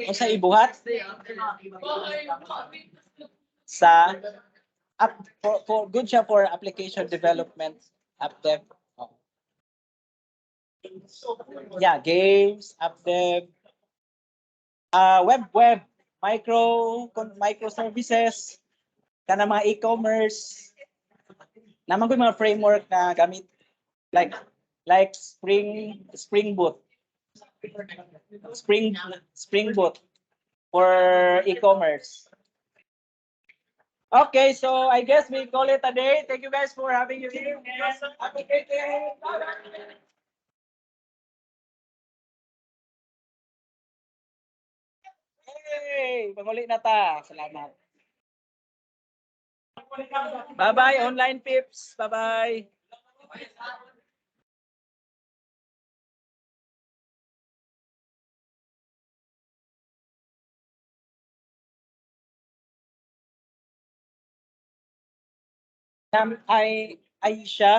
O sa ibuhat? Sa for good siya for application development, app dev. Yeah, games, app dev, web, microservices, kana mga e-commerce. Naman ko yung mga framework na gamit like Spring Boot. Spring Boot for e-commerce. Okay, so I guess we call it a day. Thank you guys for having you here. Have a great day. Hey, panguli na ta. Salamat. Bye-bye, online pips. Bye-bye. Aisha.